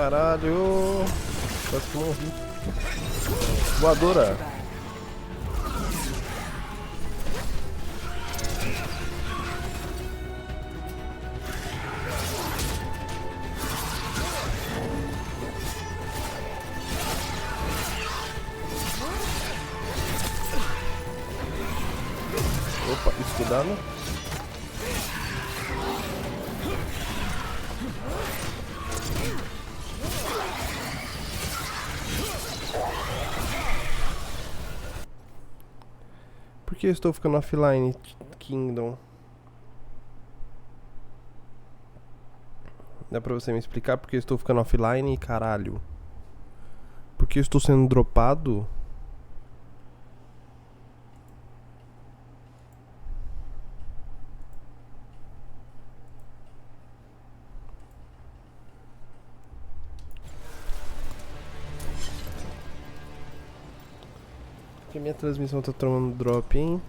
Caralho! Quase que morri. Voadora! Opa, estudando. Por que eu estou ficando offline, Kingdom? Dá pra você me explicar por que eu estou ficando offline, caralho? Por que eu estou sendo dropado? Porque minha transmissão tá tomando drop, hein?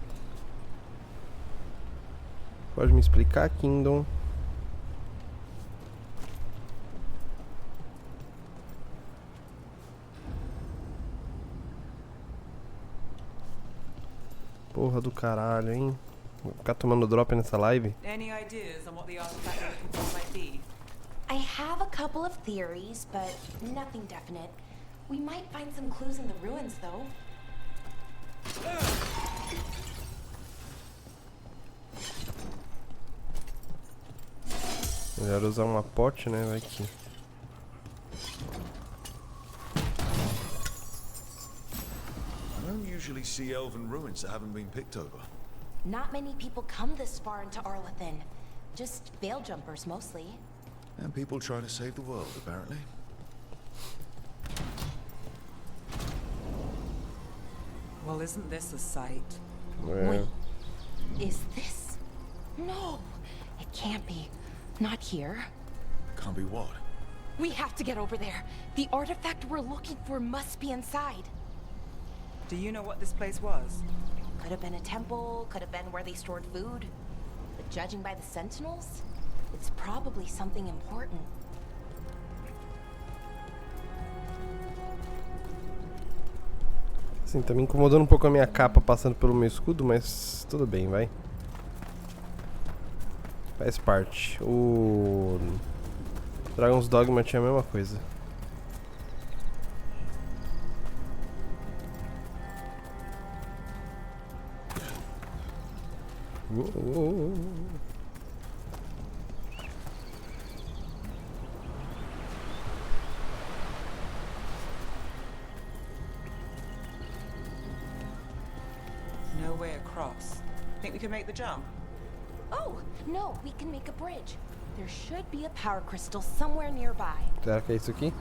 Pode me explicar, Kingdom? Porra do caralho, hein? Vou ficar tomando drop nessa live? Any ideas on what the artifact you're looking for might be? I have a couple of theories, but nothing definite. We might find some clues in the ruins, though. Melhor usar uma pote, né? Vai que... I don't usually see elven ruins that haven't been picked over. Not many people come this far into Arlathan. Just veil jumpers, mostly. And people try to save the world, apparently. Well, isn't this a sight? É. Is this? No, it can't be. Not here. Can't be what? We have to get over there. The artifact we're looking for must be inside. Do you know what this place was? Could have been a temple, could have been where they stored food. But judging by the sentinels, it's probably something important. Sim, tá me incomodando um pouco a minha capa passando pelo meu escudo, mas tudo bem, vai. Faz parte. O Dragon's Dogma tinha a mesma coisa. No way across. Think we can make the jump? Oh, no, we can make a bridge. There should be a power crystal somewhere nearby. Será que é isso aqui?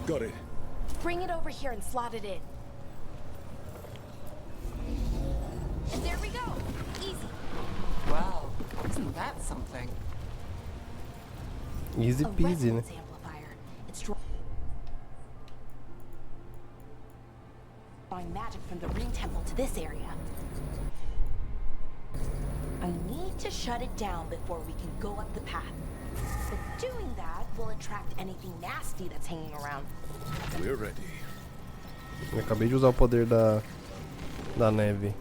Got it. Bring it over here and slot it in. And there we go. Easy. Wow, isn't that something? Easy A peasy, né? resonance amplifier. It's drawing magic from the Ring Temple to this area. I need to shut it down before we can go up the path. But doing that will attract anything nasty that's hanging around. We're ready. Eu acabei de usar o poder da neve.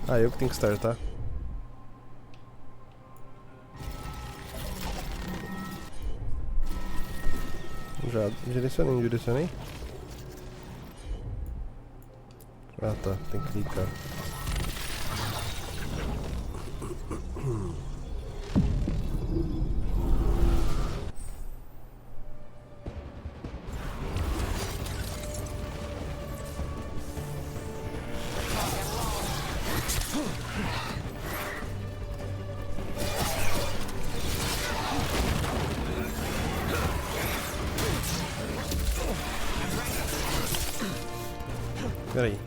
Ah, eu que tenho que startar. Já direcionei. Ah tá, tem que clicar. Peraí.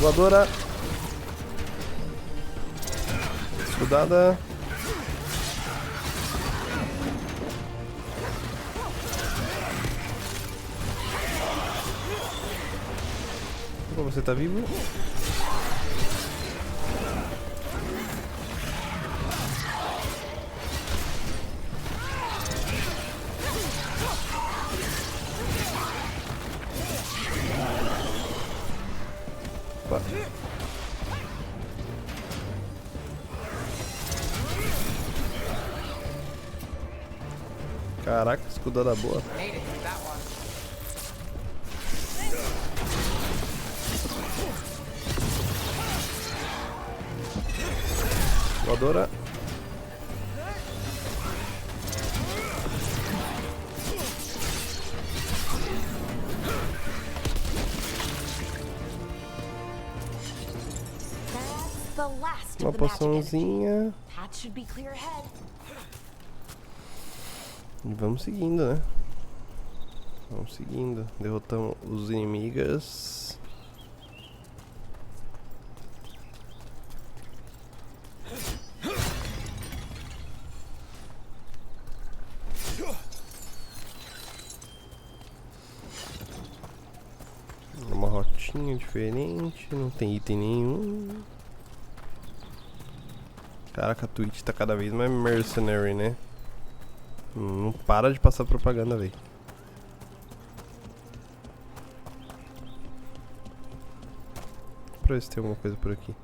Voadora. Escudada. Opa, você tá vivo? Opa. Caraca, escudada boa. Made it through that one. Voadora. That's the last Uma of the magic energy. poçãozinha. Path should be clear ahead. E vamos seguindo, né? Vamos seguindo. Derrotamos os inimigos. Uma rotinha diferente. Não tem item nenhum. Caraca, a Twitch tá cada vez mais mercenary, né? Não para de passar propaganda, velho. Pra ver se tem alguma coisa por aqui.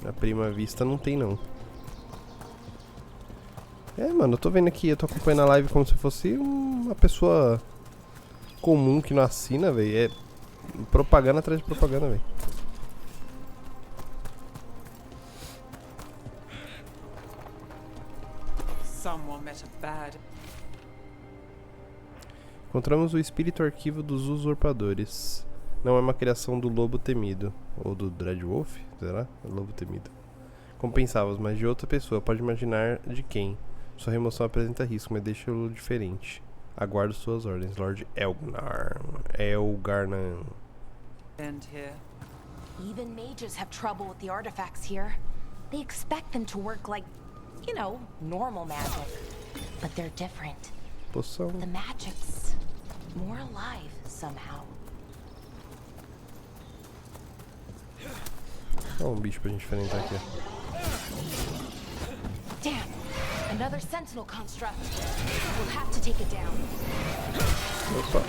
Na prima vista não tem, não. É, mano, eu tô vendo aqui, eu tô acompanhando a live como se fosse uma pessoa comum que não assina, velho. É propaganda atrás de propaganda, velho. Someone met a bad. Encontramos o espírito arquivo dos usurpadores. Não é uma criação do lobo temido. Ou do Dreadwolf, será? Lobo temido. Como pensavas, mas de outra pessoa. Pode imaginar de quem. Sua remoção apresenta risco, mas deixa-o diferente. Aguardo suas ordens, Lord Elgarnan. End here. Even mages have trouble with the artifacts here. They expect them to work like, you know, normal magic. But they're different. Poção. The magic's more alive somehow. Olha um bicho pra gente enfrentar aqui. Damn! Another sentinel construct. We'll have to take it down. Opa.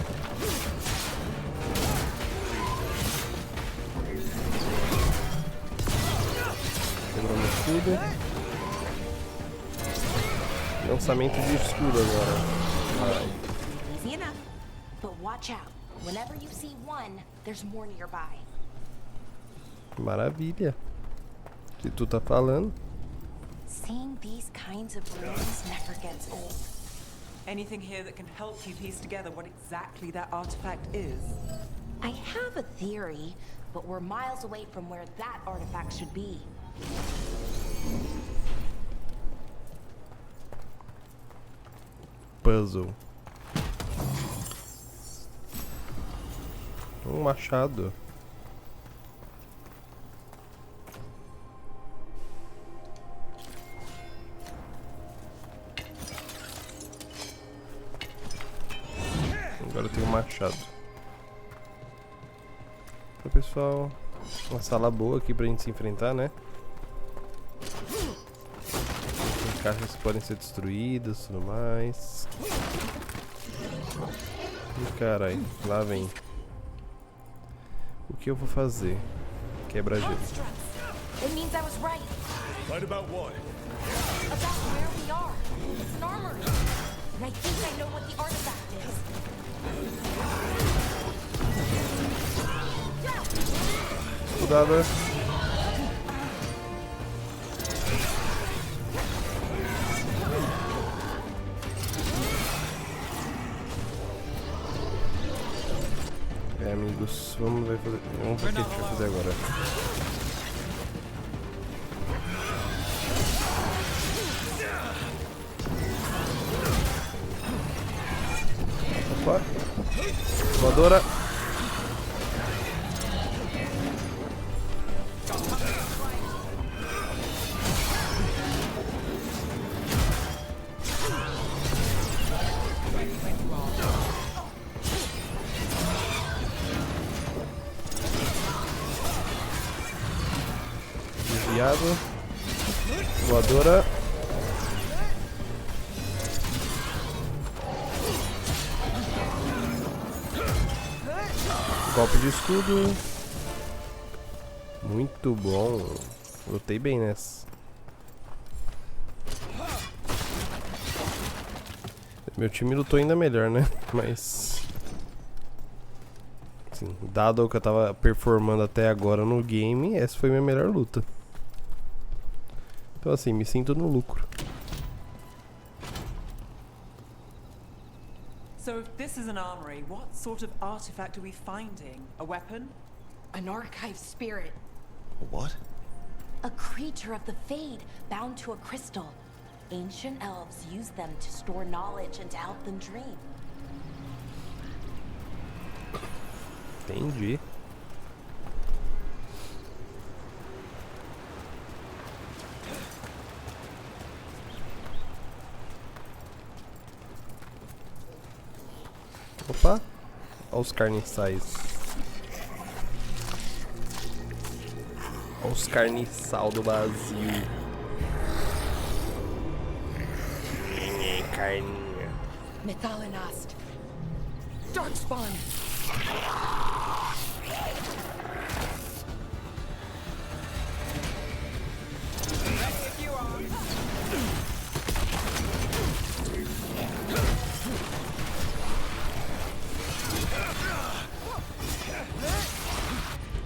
Quebrando o escudo. Lançamento de escudo agora. Easy enough. But watch out. Whenever you see one, there's more nearby. Maravilha. Se tu tá falando. Seeing these kinds of rooms never gets old. Anything here that can help you piece together what exactly that artifact is? I have a theory, but we're miles away from where that artifact should be. Puzzle. Um machado. Agora eu tenho um machado. Então, pessoal, uma sala boa aqui pra gente se enfrentar, né? Tem caixas que podem ser destruídas e tudo mais. Ih, carai, lá vem. O que eu vou fazer? Quebra-gelo. It means I was right Right about what? about where we are. It's an armory. And I think I know what the artifact is. Cuidado. É, amigos, vamos ver o que a gente vai fazer agora. Opa! Voadora! desviado. Voadora. Golpe de escudo. Muito bom. Lutei bem nessa. Meu time lutou ainda melhor, né? Mas... Assim, dado o que eu tava performando até agora no game, essa foi minha melhor luta. Então assim, me sinto no lucro. So if this is an armory, what sort of artifact are we finding? A weapon? An archive spirit. What? A creature of the Fade, bound to a crystal. Ancient elves use them to store knowledge and to help them dream. Entendi. Opa! Olha os carniçais. Olha os carniçal do Brasil. Carninha. Methalinast. Darkspawn.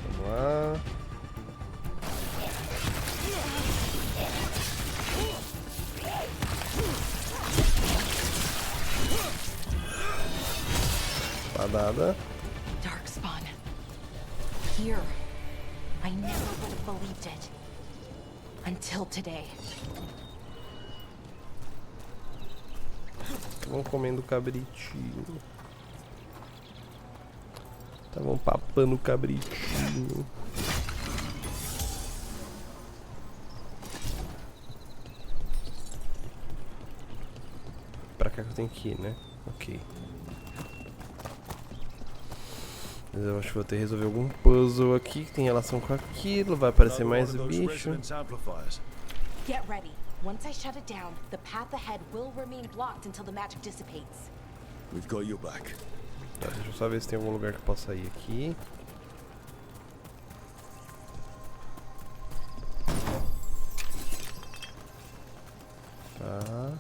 Vamos lá. Espadada. Darkspawn. Here. I never would have believed it. Until today. Vão comendo cabritinho. Estavam papando cabritinho. Pra cá que eu tenho que ir, né? Ok. Mas eu acho que vou ter que resolver algum puzzle aqui que tem relação com aquilo. Vai aparecer mais bicho. Get ready. Once I shut it down, the path ahead will remain blocked until the magic dissipates. We've got your back. Tá, deixa eu só ver se tem algum lugar que eu possa ir aqui. Tá.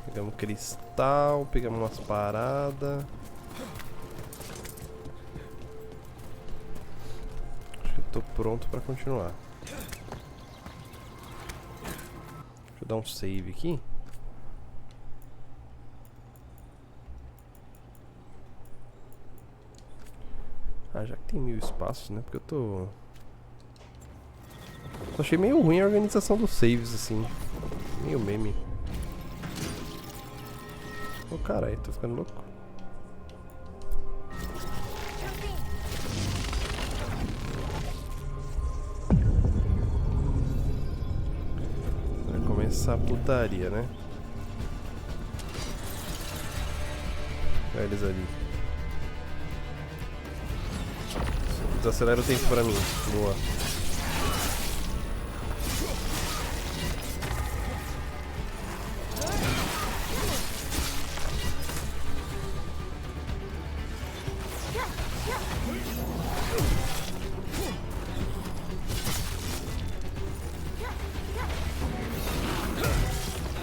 Pegamos cristal, pegamos umas paradas. Acho que eu tô pronto pra continuar. Deixa eu dar um save aqui. Ah, já que tem 1000 espaços, né? Porque eu tô... Eu achei meio ruim a organização dos saves, assim. Meio meme. Ô, caralho, tô ficando louco. Vai começar a putaria, né? Olha eles ali. Desacelera o tempo pra mim. Boa.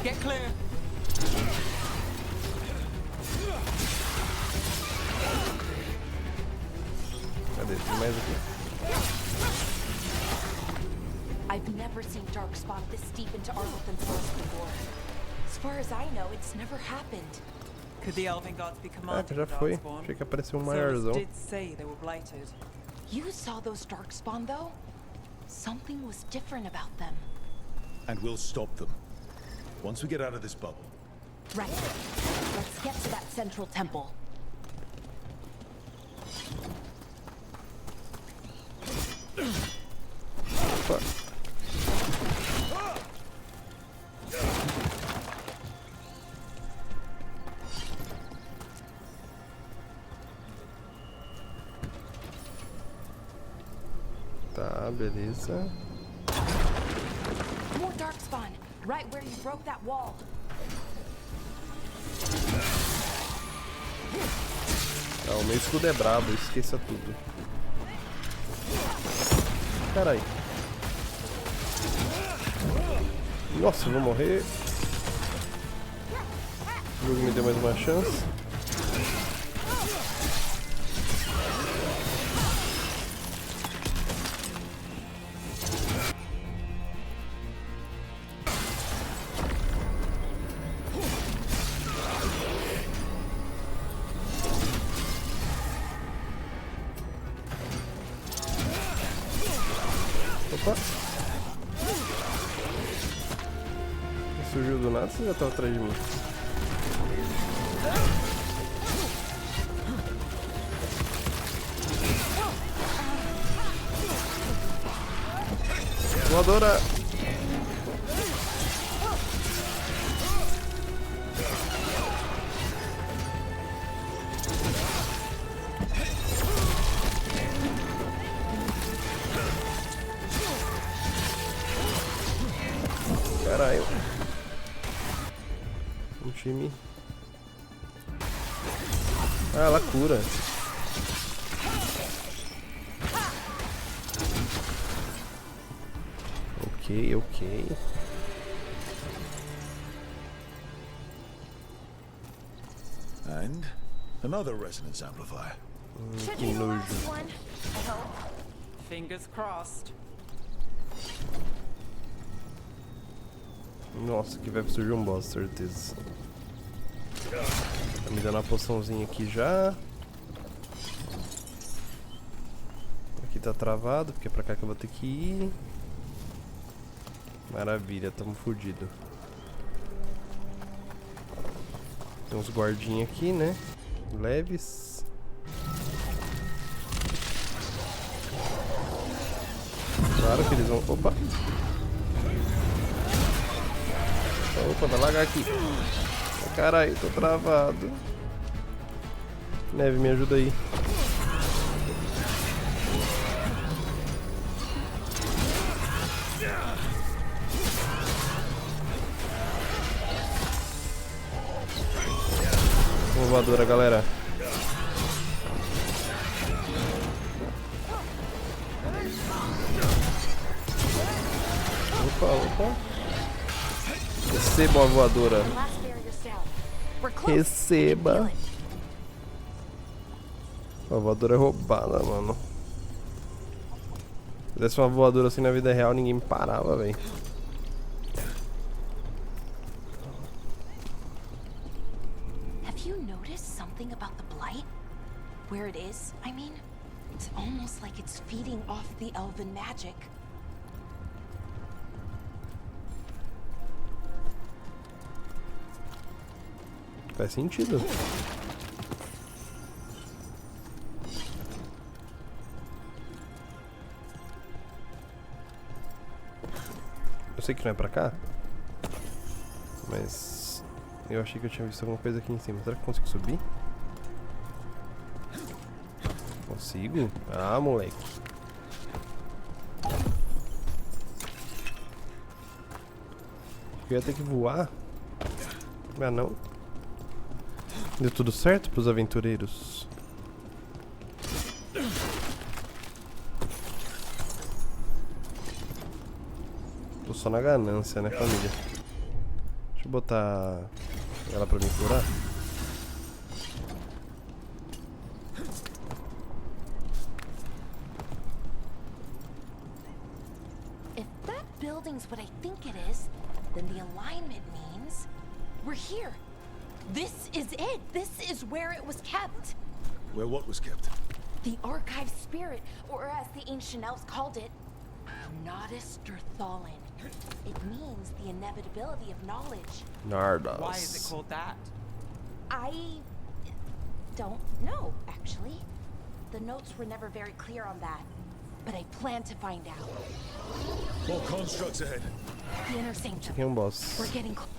Get clear. Cadê? Tem mais aqui. I've never seen Darkspawn this deep into Argothan Forest before. As far as I know, it's never happened. Could the elven gods be Ah, commanding já foi. Darkspawn? Achei que apareceu um Souls maiorzão. did say they were blighted. You saw those Darkspawn, though? Something was different about them. And we'll stop them. Once we get out of this bubble. Right. Let's get to that central temple. Opa. Tá, beleza. dark spawn, right where you broke that wall. Ah, o meu escudo é brabo, esqueça tudo. Carai. Nossa, eu vou morrer. O jogo me deu mais uma chance. Opa! Surgiu do nada, você já tá atrás de mim. Voadora! Caralho. Um time. Ah, ela cura. Ok, ok. And another resonance amplifier. Should Que be the nojo. last one, I hope. Fingers crossed. Nossa, que vai surgir um boss, certeza. Tá me dando uma poçãozinha aqui já. Aqui tá travado, porque é pra cá que eu vou ter que ir. Maravilha, tamo fudido. Tem uns guardinhos aqui, né? Leves. Claro que eles vão... Opa! Opa, vai lagar aqui. Caralho, tô travado. Neve, me ajuda aí. Voadora, galera. Opa, opa. Receba a voadora. Last barrier's down. We're close. Receba. A voadora é roubada, mano. Se desse uma voadora assim na vida real, ninguém me parava, velho. Have you noticed something about the blight? Where it is, I mean? It's almost like it's feeding off the elven magic. Faz sentido. Eu sei que não é pra cá, mas eu achei que eu tinha visto alguma coisa aqui em cima. Será que eu consigo subir? Consigo? Ah, moleque. Eu ia ter que voar. Mas não. Deu tudo certo pros aventureiros? Tô só na ganância, né, família? Deixa eu botar ela pra me curar. If that building's what I think it is, then the alignment means we're here. This is it. This is where it was kept. Where what was kept? The archive spirit, or as the ancient elves called it, Nodis Derthalin. It means the inevitability of knowledge. Nardas. Why is it called that? I don't know, actually. The notes were never very clear on that, but I plan to find out. More constructs ahead. The inner sanctum. Aqui é um boss. We're getting close.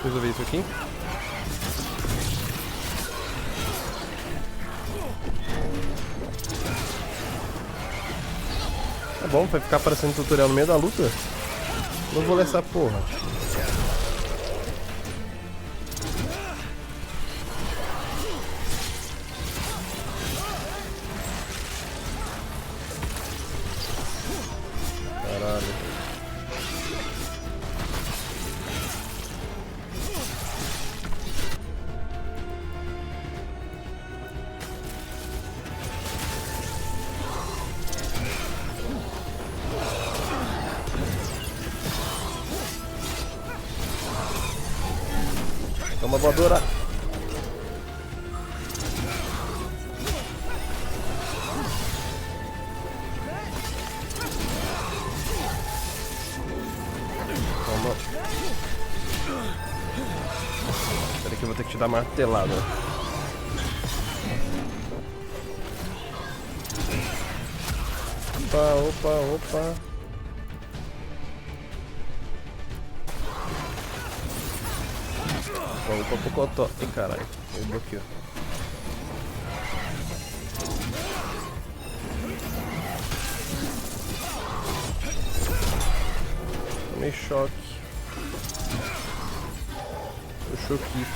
Resolver isso aqui. Tá bom, vai ficar aparecendo tutorial no meio da luta? Não vou ler essa porra. Caralho. Toma voadora. Toma. Espera que eu vou ter que te dar martelada. Opa. Opa, pocotó. Ai, caralho. Ele bloqueou. Tomei choque. Eu choquei.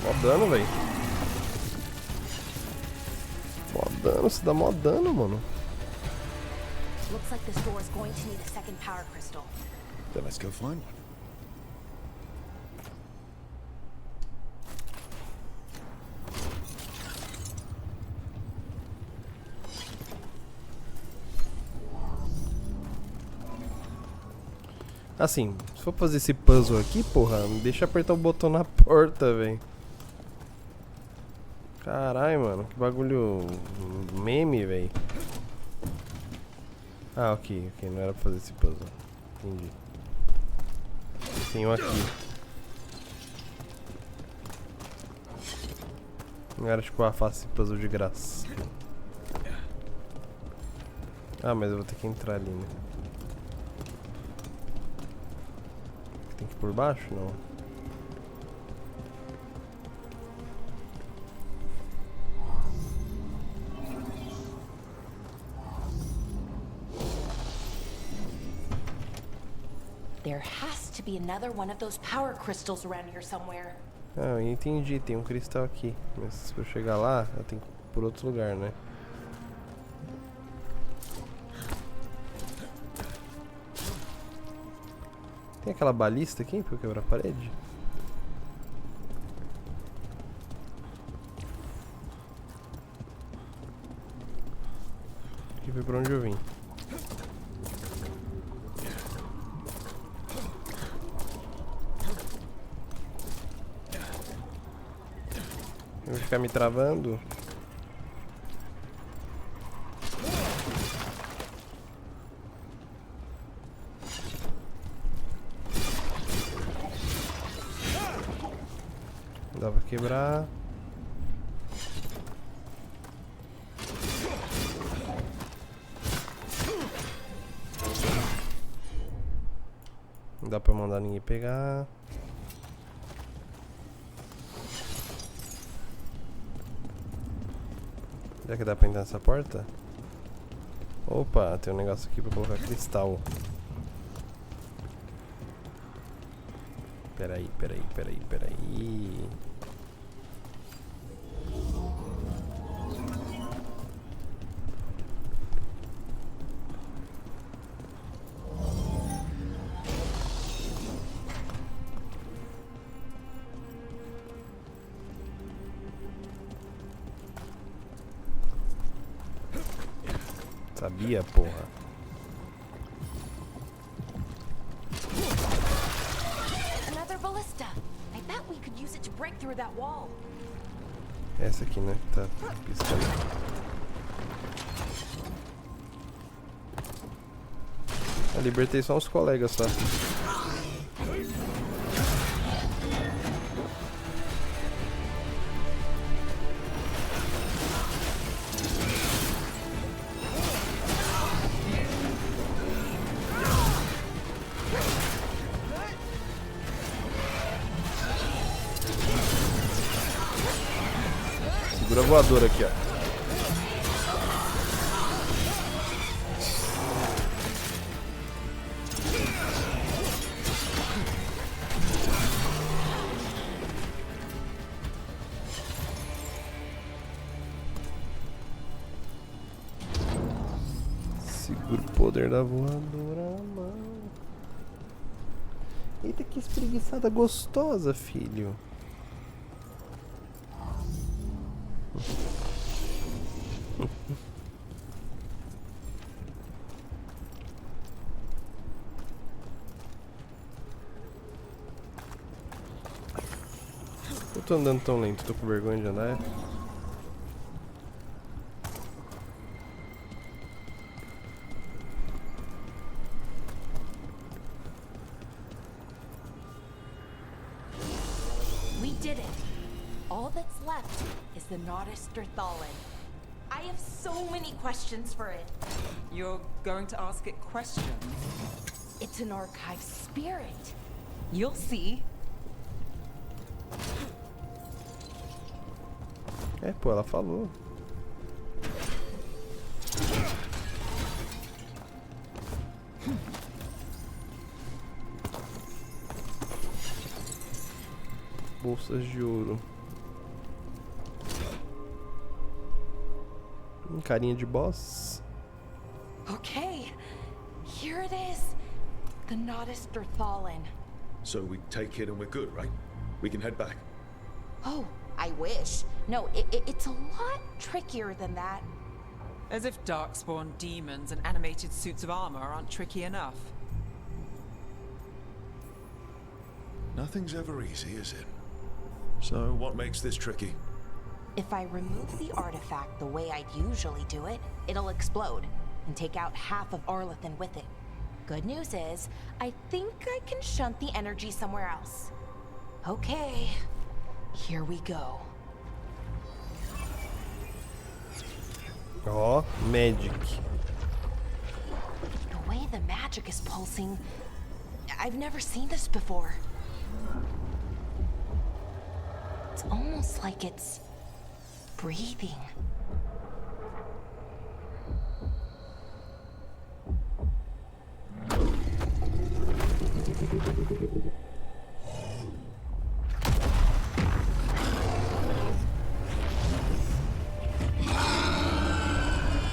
Mó dano, velho. Você dá mó dano, mano. Looks like this door is going to need a second power crystal. Then let's go find one. Assim, se for fazer esse puzzle aqui, porra, me deixa apertar o botão na porta, velho. Caralho, mano, que bagulho meme, velho. Ah, ok, não era pra fazer esse puzzle. Entendi. Tem um aqui. Não era tipo, faça esse puzzle de graça. Ah, mas eu vou ter que entrar ali, né? Tem que ir por baixo? Não. There has to be another one of those power crystals around here somewhere. Ah, eu entendi, tem um cristal aqui. Mas se eu chegar lá, eu tenho que ir por outro lugar, né? Tem aquela balista aqui pra eu quebrar a parede? Aqui foi pra onde eu vim. Eu vou ficar me travando. Dá pra quebrar. Não dá pra mandar ninguém pegar. Será que dá pra entrar nessa porta? Opa, tem um negócio aqui pra colocar cristal. Peraí. Sabia, porra. Another ballista. I bet we could use it to break through that wall. Essa aqui, né? Tá piscando. Eu libertei só uns colegas só. Primeira voadora aqui, ó. Segura o poder da voadora na mão. Eita, que espreguiçada gostosa, filho. Eu tô andando tão lento, tô com vergonha de andar. We did it. All that's left is the noddist Thallen. I have so many questions for it. You're going to ask it questions? It's an archive spirit. You'll see. É, pô, ela falou. Bolsas de ouro. Carinha de boss. Okay, here it is. The noddist Thallen. So we take it and we're good, right? We can head back. Oh, I wish. No, it's a lot trickier than that. As if darkspawn demons and animated suits of armor aren't tricky enough. Nothing's ever easy, is it? So what makes this tricky? If I remove the artifact the way I'd usually do it, it'll explode and take out half of Arlethan with it. Good news is, I think I can shunt the energy somewhere else. Okay, here we go. Ó, magic. The way the magic is pulsing, I've never seen this before. It's almost like it's breathing.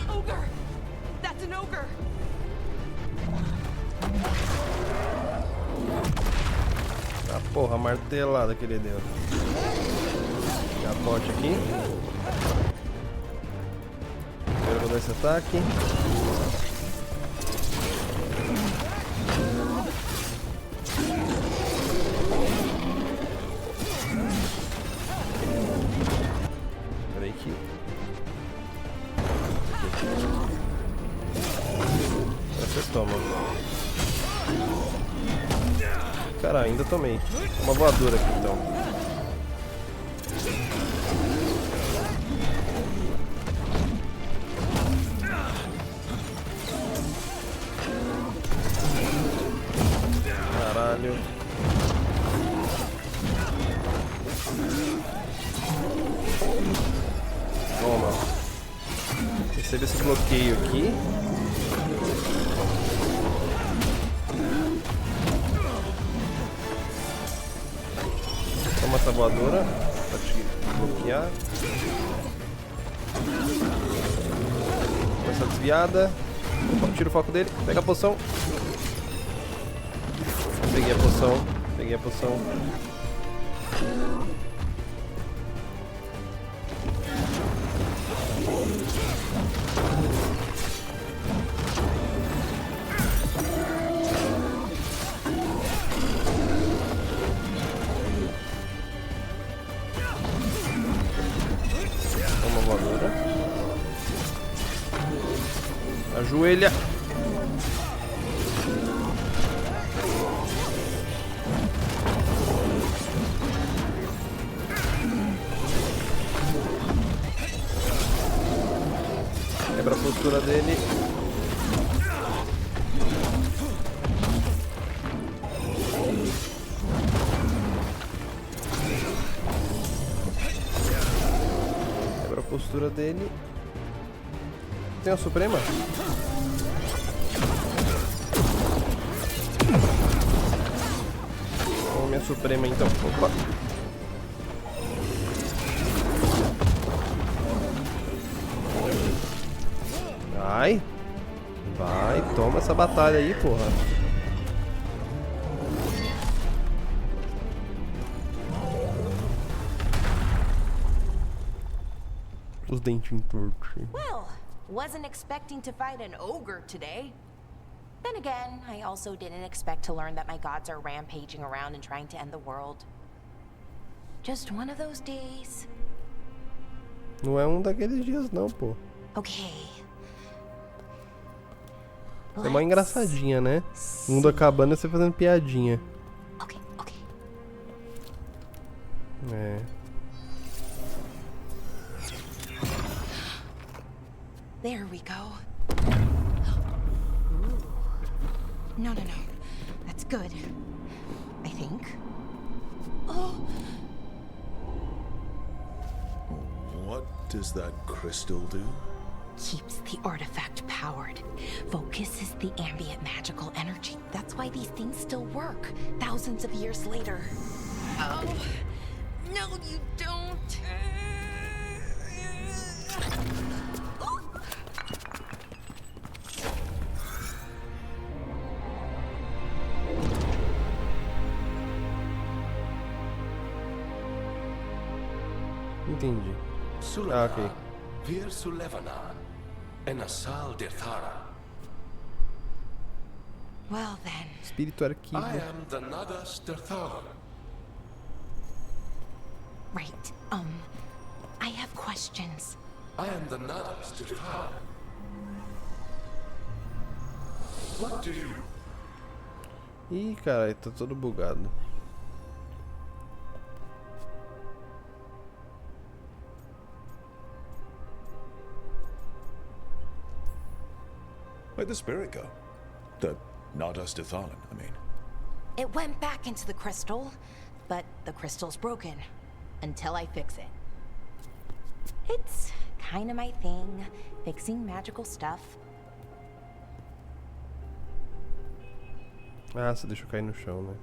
Ogre! That's an ogre! A porra, martelada que ele deu. Capote aqui. Primeiro vou dar esse ataque. Peraí que... Você toma. Cara, ainda tomei. Uma voadora aqui então. Caralho. Toma. Recebe esse bloqueio aqui. Toma essa voadora pra te bloquear. Essa desviada. Opa, tira o foco dele. Pega a poção. Peguei a poção. Peguei a poção. Toma a voadora. Ajoelha. Quebra a postura dele. Quebra a postura dele. Tem a Suprema? Vamos minha Suprema então. Opa. Vai. Vai, toma essa batalha aí, porra. Os dentinhos tortos. Well, wasn't expecting to fight an ogre today. Then again, I also didn't expect to learn that my gods are rampaging around and trying to end the world. Just one of those days. Não é um daqueles dias não, pô. Okay. É uma engraçadinha, né? O mundo acabando e você fazendo piadinha. Okay, okay. É. There we go. Ooh. No. That's good. I think. Oh. What does that crystal do? Keeps the artifact powered. Focuses the ambient magical energy. That's why these things still work, thousands of years later. Oh. No, you don't. Entendi. Ah, ok. Vir Sulevana, Enasal Dethara. Well then. Espírito arquivo. I am the Nadas Derthar. Right. I have questions. I am the Nadas Derthar. What do you? Ih, caralho, tá todo bugado. Where'd the spirit go? The Nadas Dethalan, I mean. It went back into the crystal, but the crystal's broken. Until I fix it. It's kind of my thing, fixing magical stuff. Ah, você deixou cair no chão, né?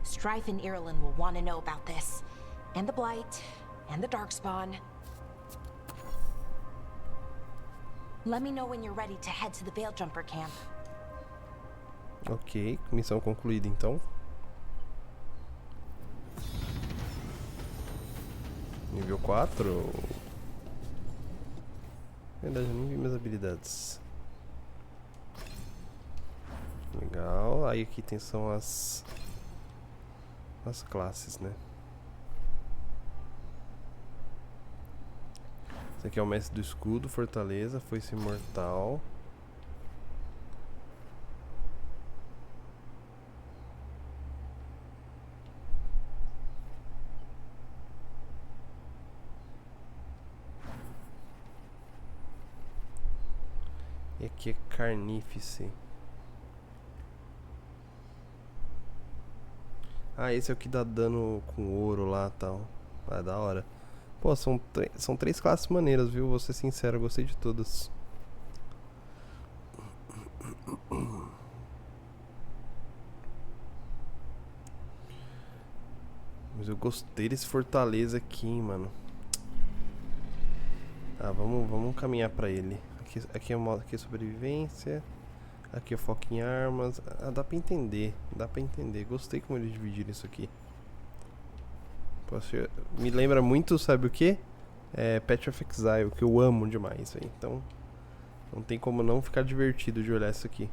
Strife and Ireland will want to know about this. And the Blight, and the Darkspawn. Let me know when you're ready to head to the Veil Jumper camp. Ok, missão concluída então. Nível 4. Na verdade, eu nem vi minhas habilidades. Legal. Aí aqui tem são as classes, né? Esse aqui é o mestre do escudo, fortaleza, foice imortal. E aqui é carnífice. Ah, esse é o que dá dano com ouro lá e tal. Ah, da hora. Pô, são 3 classes maneiras, viu? Vou ser sincero, eu gostei de todas. Mas eu gostei desse fortaleza aqui, hein, mano. Ah, vamos caminhar pra ele. Aqui é modo aqui é sobrevivência. Aqui é foco em armas. Ah, dá pra entender. Dá pra entender. Gostei como eles dividiram isso aqui. Me lembra muito, sabe o que? Path of Exile, que eu amo demais, véio. Então não tem como não ficar divertido de olhar isso aqui.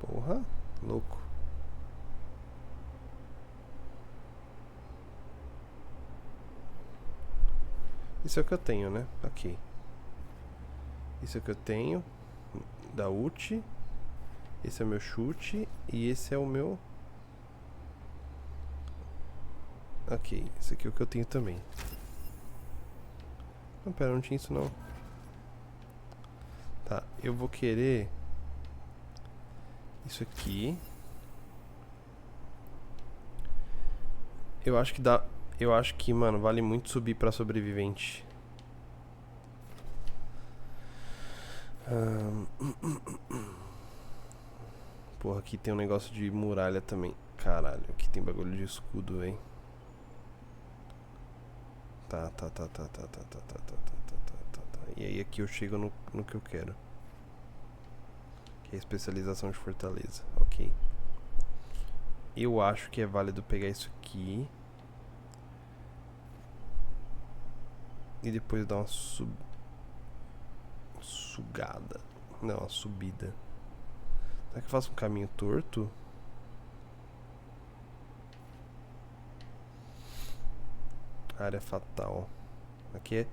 Porra, louco. Isso é o que eu tenho, né? Ok. Isso é o que eu tenho da ult. Esse é o meu chute. E esse é o meu... Ok, esse aqui é o que eu tenho também. Não, pera, não tinha isso não. eu vou querer isso aqui. Eu acho que dá... Eu acho que, mano, vale muito subir pra sobrevivente. Porra, aqui tem um negócio de muralha também. Caralho, aqui tem bagulho de escudo, velho. Tá. E aí aqui eu chego no que eu quero. Que é a especialização de fortaleza. Ok. Eu acho que é válido pegar isso aqui. E depois dar uma sugada. Não, uma subida. Será que eu faço um caminho torto? Área fatal. Aqui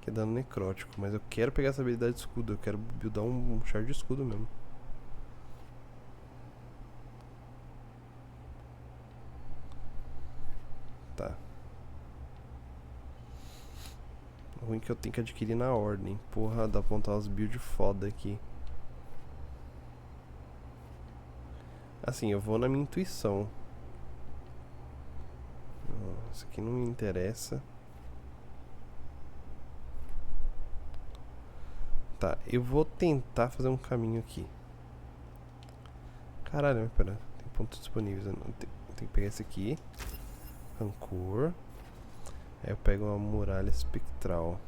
é dano necrótico. Mas eu quero pegar essa habilidade de escudo. Eu quero buildar um char de escudo mesmo. Tá. O ruim é que eu tenho que adquirir na ordem. Porra, dá pra montar umas builds foda aqui. Assim, eu vou na minha intuição. Isso aqui não me interessa. Tá, eu vou tentar fazer um caminho aqui. Caralho, mas pera. Tem pontos disponíveis. Eu tenho que pegar esse aqui. Rancor. Aí eu pego uma muralha espectral.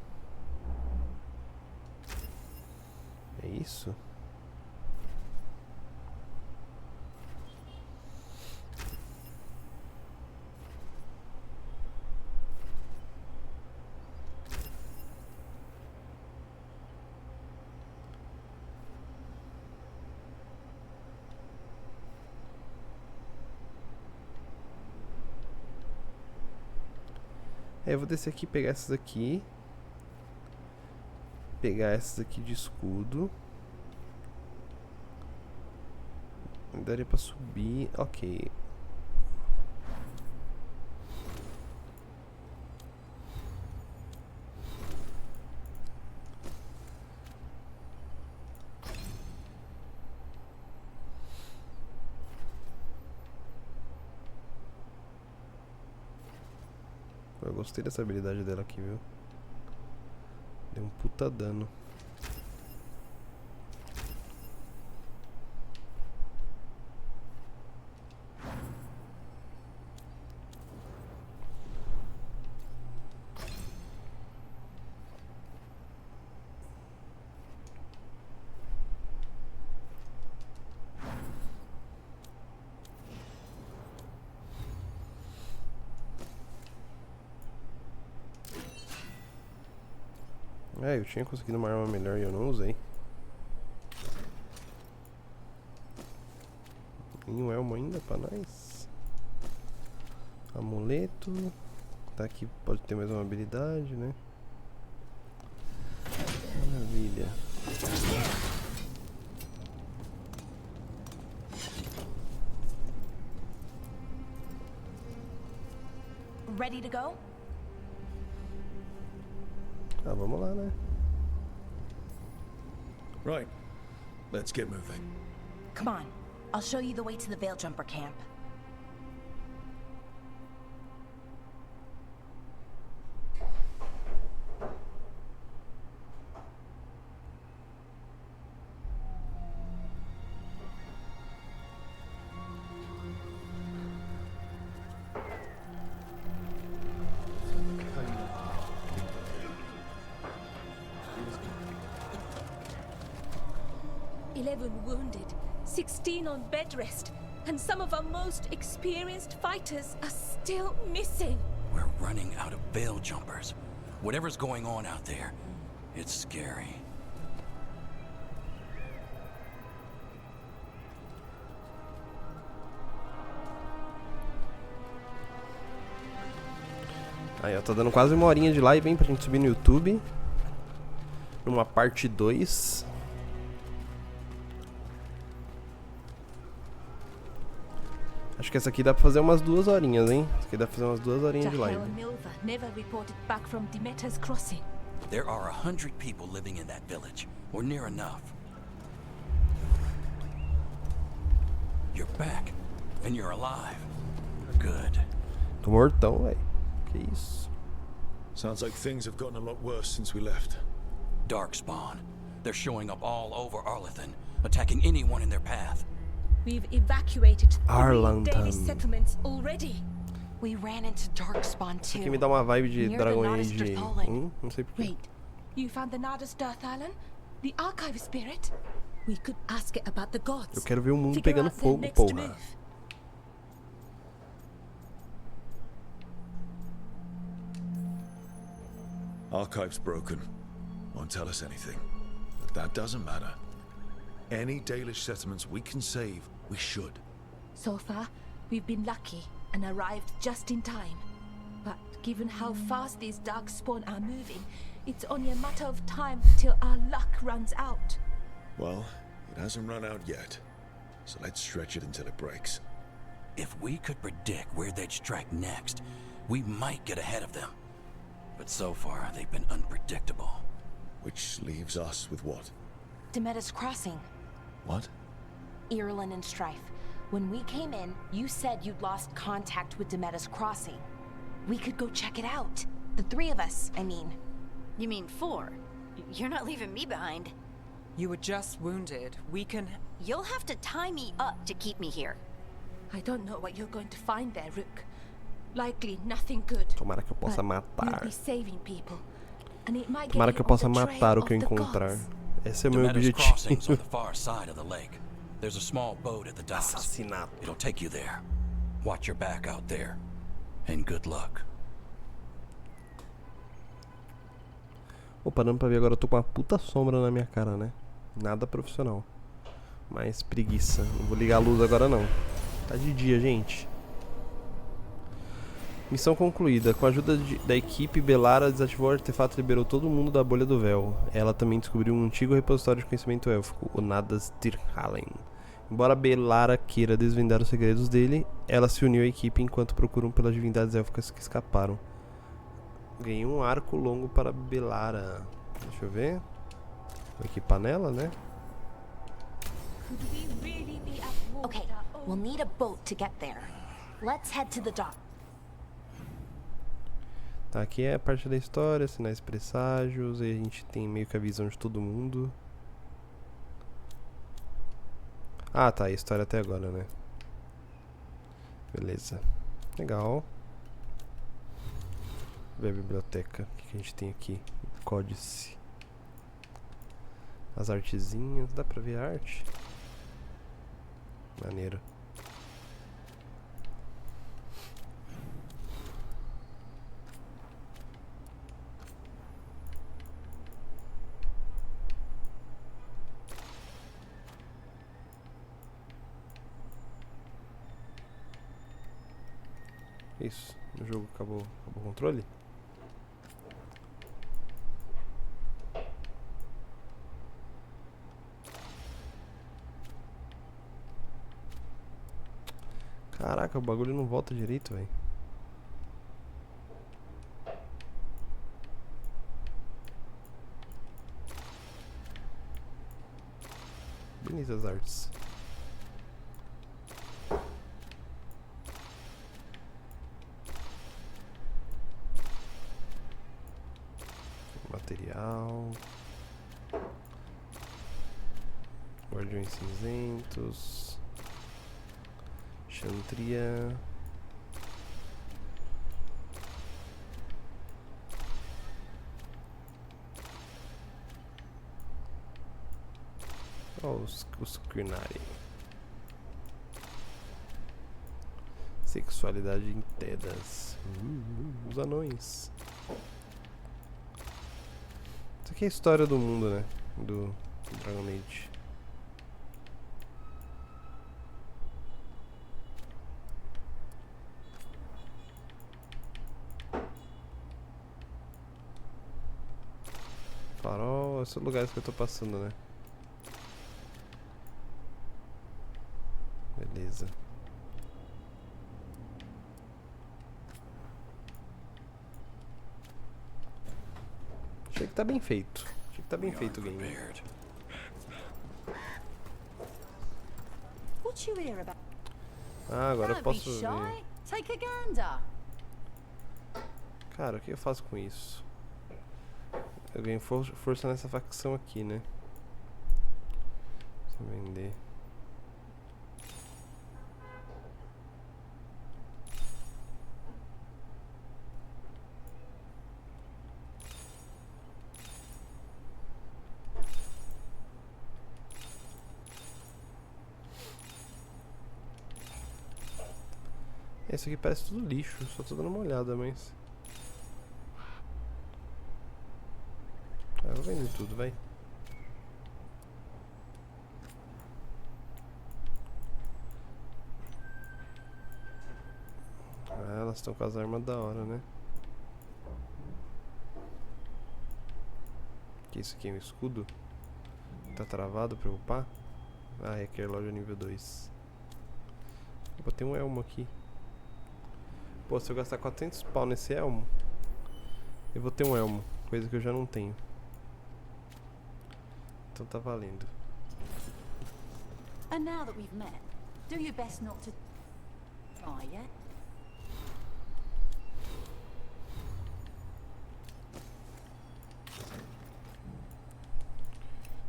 É isso? Aí eu vou descer aqui, pegar essas aqui. Pegar essas aqui de escudo. Daria pra subir. Ok. Eu gostei dessa habilidade dela aqui, viu? Deu um puta dano. É, eu tinha conseguido uma arma melhor e eu não usei. E um elmo ainda pra nós. Amuleto. Tá aqui, pode ter mais uma habilidade, né? Maravilha. Ready to go? Ah, vamos lá, né? Right. Let's get moving. Come on. I'll show you the way to the Veil Jumper camp. Wounded, 16 on bed rest, and some of our most experienced fighters are still missing. We're running out of veil jumpers. Whatever's going on out there, it's scary. Aí, ó, tá dando quase uma horinha de live, hein, pra gente subir no YouTube. Numa parte 2. Acho que essa aqui dá pra fazer umas 2 horinhas, hein? Essa aqui dá pra fazer umas 2 horinhas de live. Never reported back from Demeter's crossing. There are 100 people living in that village, or near enough. You're back, and you're alive. Good. Tô mortão, velho. Que isso? Sounds like things have gotten a lot worse since we left. Darkspawn. They're showing up all over Arlington, attacking anyone in their path. We've evacuated 3 Arlington. daily settlements already. We ran into Darkspawn Isso too. aqui me dá uma vibe de Near the Dragon Nodus Age. Dirthallen. Não sei porquê. Wait, you found the Nodus Dirthallen? The archive spirit? We could ask it about the gods. Eu quero ver o mundo Figure pegando out their fogo, next porra. move. Archive's broken. Won't tell us anything. But that doesn't matter. Any Dalish settlements we can save, we should. So far, we've been lucky and arrived just in time. But given how fast these darkspawn are moving, it's only a matter of time till our luck runs out. Well, it hasn't run out yet. So let's stretch it until it breaks. If we could predict where they'd strike next, we might get ahead of them. But so far, they've been unpredictable. Which leaves us with what? Demeda's Crossing. What? Irulan and Strife. When we came in, you said you'd lost contact with Demeda's Crossing. We could go check it out. The 3 of us, I mean. You mean 4? You're not leaving me behind. You were just wounded. We can... You'll have to tie me up to keep me here. I don't know what you're going to find there, Rook. Likely nothing good. Tomara que eu possa But matar. you'll be saving people. And it might Tomara get que eu you on possa the matar trail o que eu of the encontrar. gods. Esse é o meu Demeda's Crossing's on objetivo. the far side of the lake. There's a small boat at the docks. Assassinato. It'll take you there. Watch your back out there. And good luck. Pô, parando pra ver agora, eu tô com uma puta sombra na minha cara, né? Nada profissional. Mas preguiça. Não vou ligar a luz agora não. Tá de dia, gente. Missão concluída. Com a ajuda da equipe, Belara desativou o artefato e liberou todo mundo da bolha do véu. Ela também descobriu um antigo repositório de conhecimento élfico, o Nodus Dirthallen. Embora Belara queira desvendar os segredos dele, ela se uniu à equipe enquanto procuram pelas divindades élficas que escaparam. Ganhei um arco longo para Belara. Deixa eu ver. Vou equipar nela, né? Could we really be at war Okay, with our we'll own need a boat to get there. Let's head to the dock. Tá, aqui é a parte da história, sinais presságios, e a gente tem meio que a visão de todo mundo. Ah, tá, a história até agora, né? Beleza. Legal. Ver a biblioteca. O que a gente tem aqui? Códice. As artezinhas. Dá pra ver a arte? Maneiro. Isso, o jogo acabou o controle? Caraca, o bagulho não volta direito, velho. Bonitas artes. Material. Guardiões cinzentos. Chantria. Oh, os Qunari. Sexualidade em Tedas. Os anões. Isso aqui é a história do mundo, né? Do Dragon Age. Farol, esses lugares que eu tô passando, né? Beleza. Achei que tá bem feito. Achei que tá bem feito o game. What you hear about? Ah, agora eu Don't be posso ver. shy. Take a gander. Cara, o que eu faço com isso? Eu ganho força nessa facção aqui, né? Deixa eu vender. Esse aqui parece tudo lixo, só tô dando uma olhada, mas... Ah, eu vou vender tudo, vai. Ah, elas estão com as armas da hora, né? Que isso aqui é um escudo? Tá travado pra eu upar? Ah, é que é loja nível 2. Eu botei um elmo aqui. Pô, se eu gastar 400 pau nesse elmo, eu vou ter um elmo, coisa que eu já não tenho. Então tá valendo. And now that we've met, do your best not to try yet.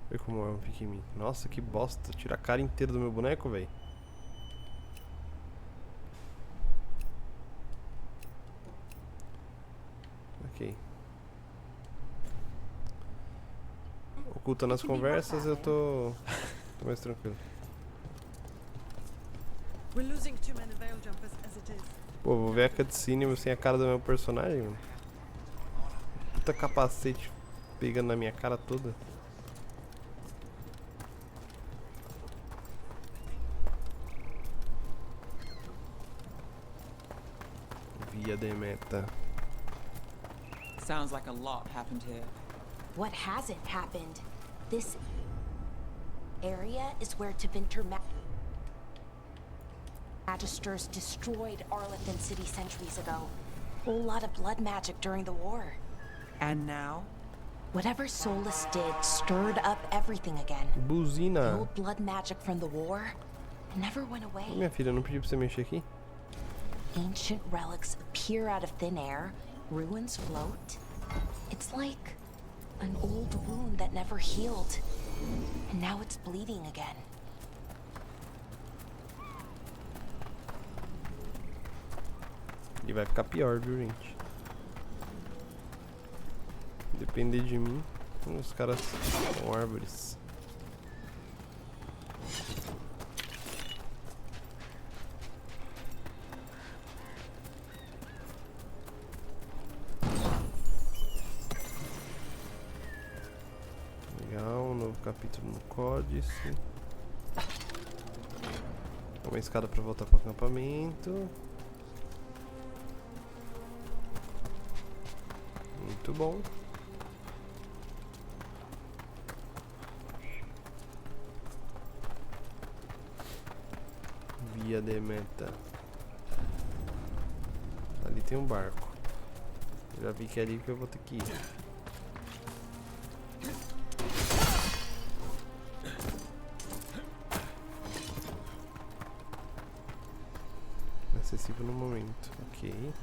Vê como o elmo fica em mim. Nossa, que bosta. Tira a cara inteira do meu boneco, velho. Ok. Ocultando as conversas, eu tô mais tranquilo. Pô, vou ver a cutscene sem a cara do meu personagem, mano. Puta capacete pegando na minha cara toda. Via de meta. Sounds like a lot happened here. What hasn't happened? This area is where Tevinter Magisters destroyed Arlethan City centuries ago. Whole lot of blood magic during the war. And now? Whatever Solus did stirred up everything again. The Buzina. old blood magic from the war never went away. Minha filha, não pedi pra você mexer aqui? Ancient relics appear out of thin air, ruins float. It's like an old wound that never healed, and now it's bleeding again. E vai ficar pior, viu, gente? Depender de mim, os caras são árvores. Legal, novo capítulo no códice. Uma escada para voltar para o acampamento. Muito bom. Via de meta. Ali tem um barco. Eu já vi que é ali que eu vou ter que ir. Acessível no momento. Ok.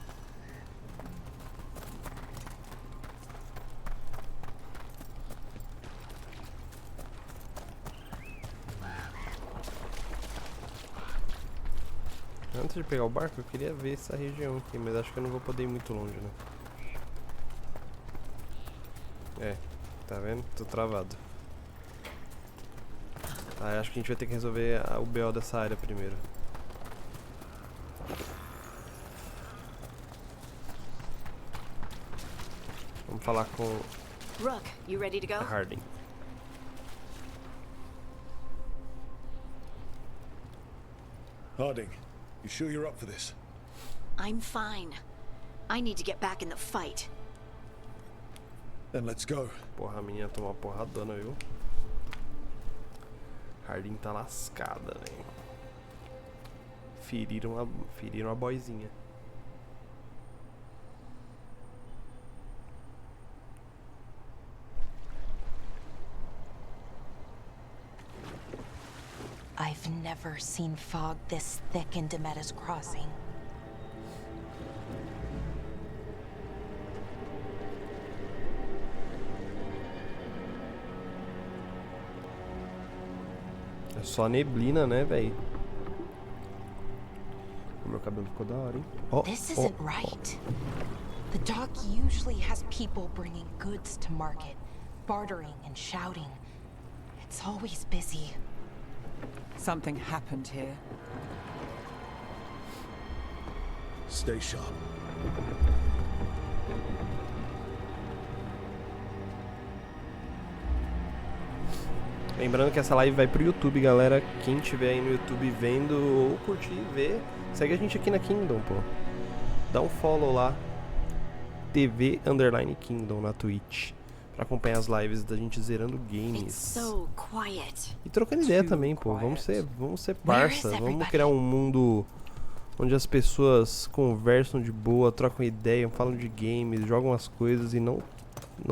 Antes de pegar o barco, eu queria ver essa região aqui, mas acho que eu não vou poder ir muito longe, né? É, tá vendo? Tô travado. Tá, acho que a gente vai ter que resolver o BO dessa área primeiro. Vamos falar com Rook, you ready to go? Harding. Harding, you sure you're up for this? I'm fine. I need to get back in the fight. Then let's go. Porra, a menina tomou uma porradona, viu? Harding tá lascada, velho. Feriram a boizinha. I've never never seen fog this thick in Demetta's Crossing. É só neblina, né, véi? O meu cabelo ficou da hora, hein? This isn't right. The dock usually has people bringing goods to market, bartering and shouting. It's always busy. Something happened here. Stay sharp. Lembrando que essa live vai pro YouTube, galera. Quem tiver aí no YouTube vendo ou curtir e ver, segue a gente aqui na Kingdom, pô. Dá um follow lá. TV_Kingdom na Twitch. Pra acompanhar as lives da gente zerando games. E trocando ideia também, pô. Vamos ser parça. Vamos criar um mundo onde as pessoas conversam de boa, trocam ideia, falam de games, jogam as coisas e não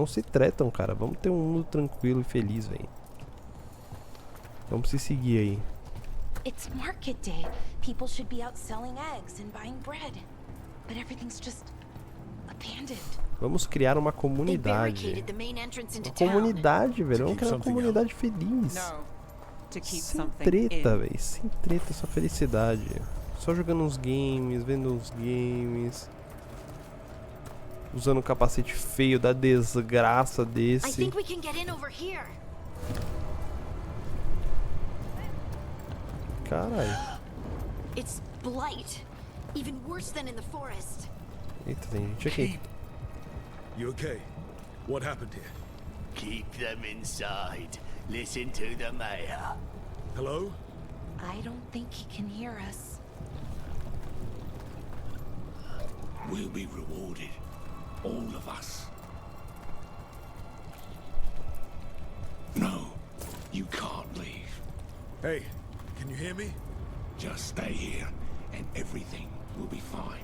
se tretam, cara. Vamos ter um mundo tranquilo e feliz, velho. Vamos se seguir aí. It's market day. People should be out selling eggs and buying bread. But everything's just abandoned. Vamos criar uma comunidade. Uma comunidade, velho. Vamos criar uma comunidade feliz. Sem treta, velho. Sem treta, só felicidade. Só jogando uns games, vendo uns games. Usando um capacete feio da desgraça desse. Caralho. It's blight. Even worse than in the forest. Eita, tem gente aqui. You okay? What happened here? Keep them inside. Listen to the mayor. Hello? I don't think he can hear us. We'll be rewarded. All of us. No, you can't leave. Hey, can you hear me? Just stay here, and everything will be fine.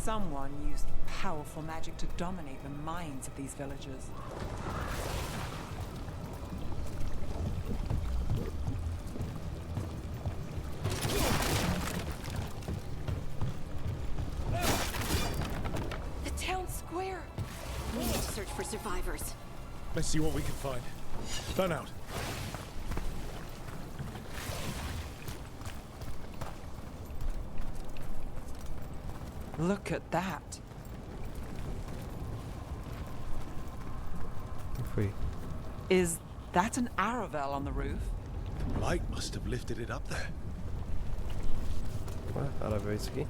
Someone used powerful magic to dominate the minds of these villagers. The town square. We need to search for survivors. Let's see what we can find. Fan out. Look at that. Is that an Aravel on the roof? Light must have lifted it up there. Ué, Aravel é isso aqui?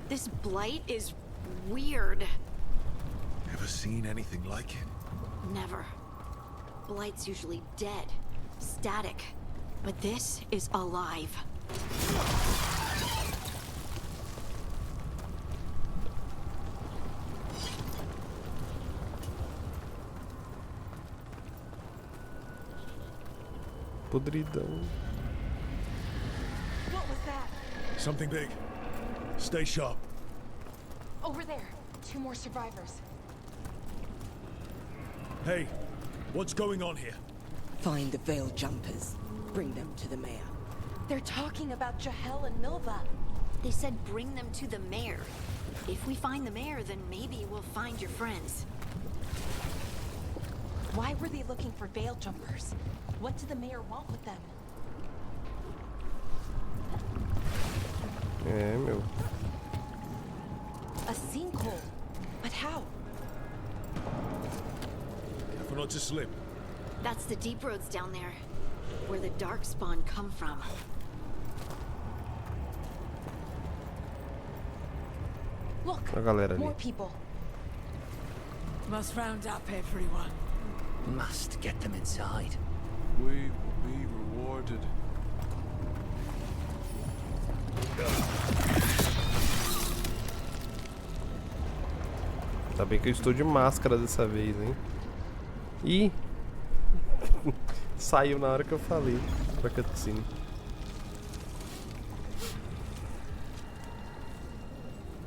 This blight is weird. Ever seen anything like it? Never. Blight's usually dead, static, but this is alive. Podridão. What was that? Something big. Stay sharp. Over there. 2 more survivors. Hey, what's going on here? Find the veil jumpers. Bring them to the mayor. They're talking about Jahel and Milva. They said bring them to the mayor. If we find the mayor, then maybe we'll find your friends. Why were they looking for veil jumpers? What did the mayor want with them? É, meu. A sinkhole. But how? Careful not to slip. That's the deep roads down there, where the darkspawn come from. Look, A galera more ali. people. Must round up everyone. Must get them inside. We will be rewarded. Tá bem que eu estou de máscara dessa vez, hein? Ih! Saiu na hora que eu falei pra cutscene.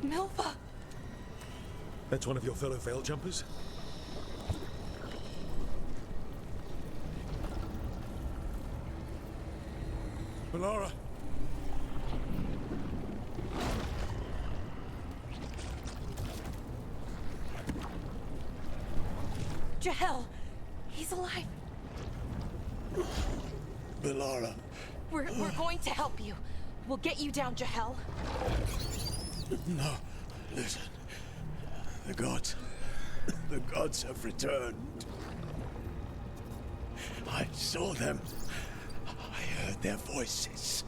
Milva! That's one of your fellow veil jumpers? Valara! Jahel! He's alive! Valara. We're going to help you. We'll get you down, Jahel. No, listen. The gods have returned. I saw them. I heard their voices.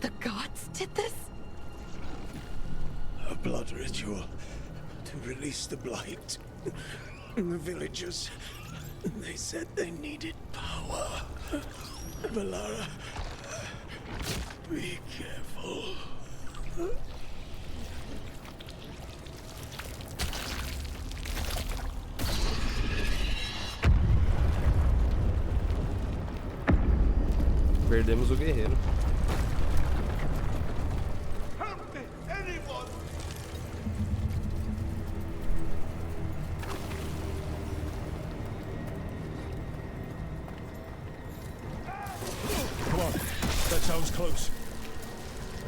The gods did this? A blood ritual to release the blight. The villagers, they said they needed power. Valara, be careful. Perdemos o guerreiro. Help me, anyone! Come on, that sounds close.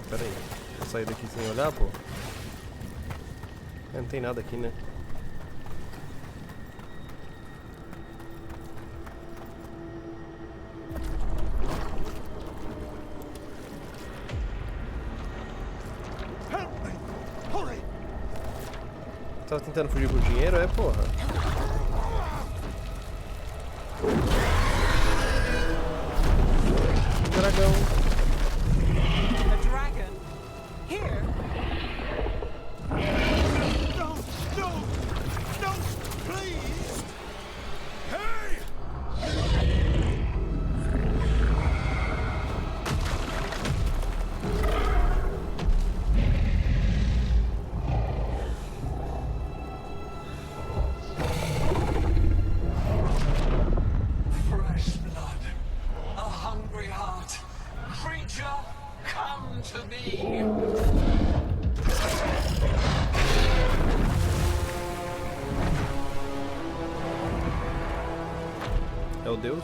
Pera aí, vou sair daqui sem olhar, pô. Não tem nada aqui, né? Help me! Hurry! Tava tentando fugir com o dinheiro, é, porra? Dragão. A dragon? Here? No! No! No! Please! Hey! Fresh blood, a hungry heart. Creature, come to me. É o Deus?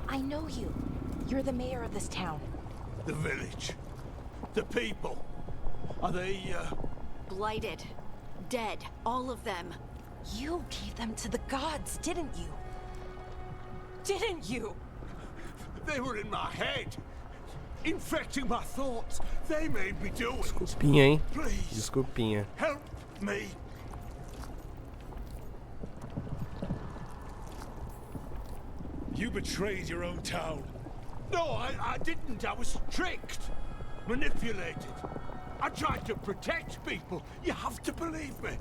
I know you. You're the mayor of this town. The village. The people. Are they, Blighted. Dead. All of them. You gave them to the gods, didn't you? Didn't you? They were in my head. Infecting my thoughts. They made me do it. Desculpinha, hein? Please. Desculpinha. Help me. You betrayed your own town. No, I didn't. I was tricked. Manipulated. I tried to protect people. You have to believe me.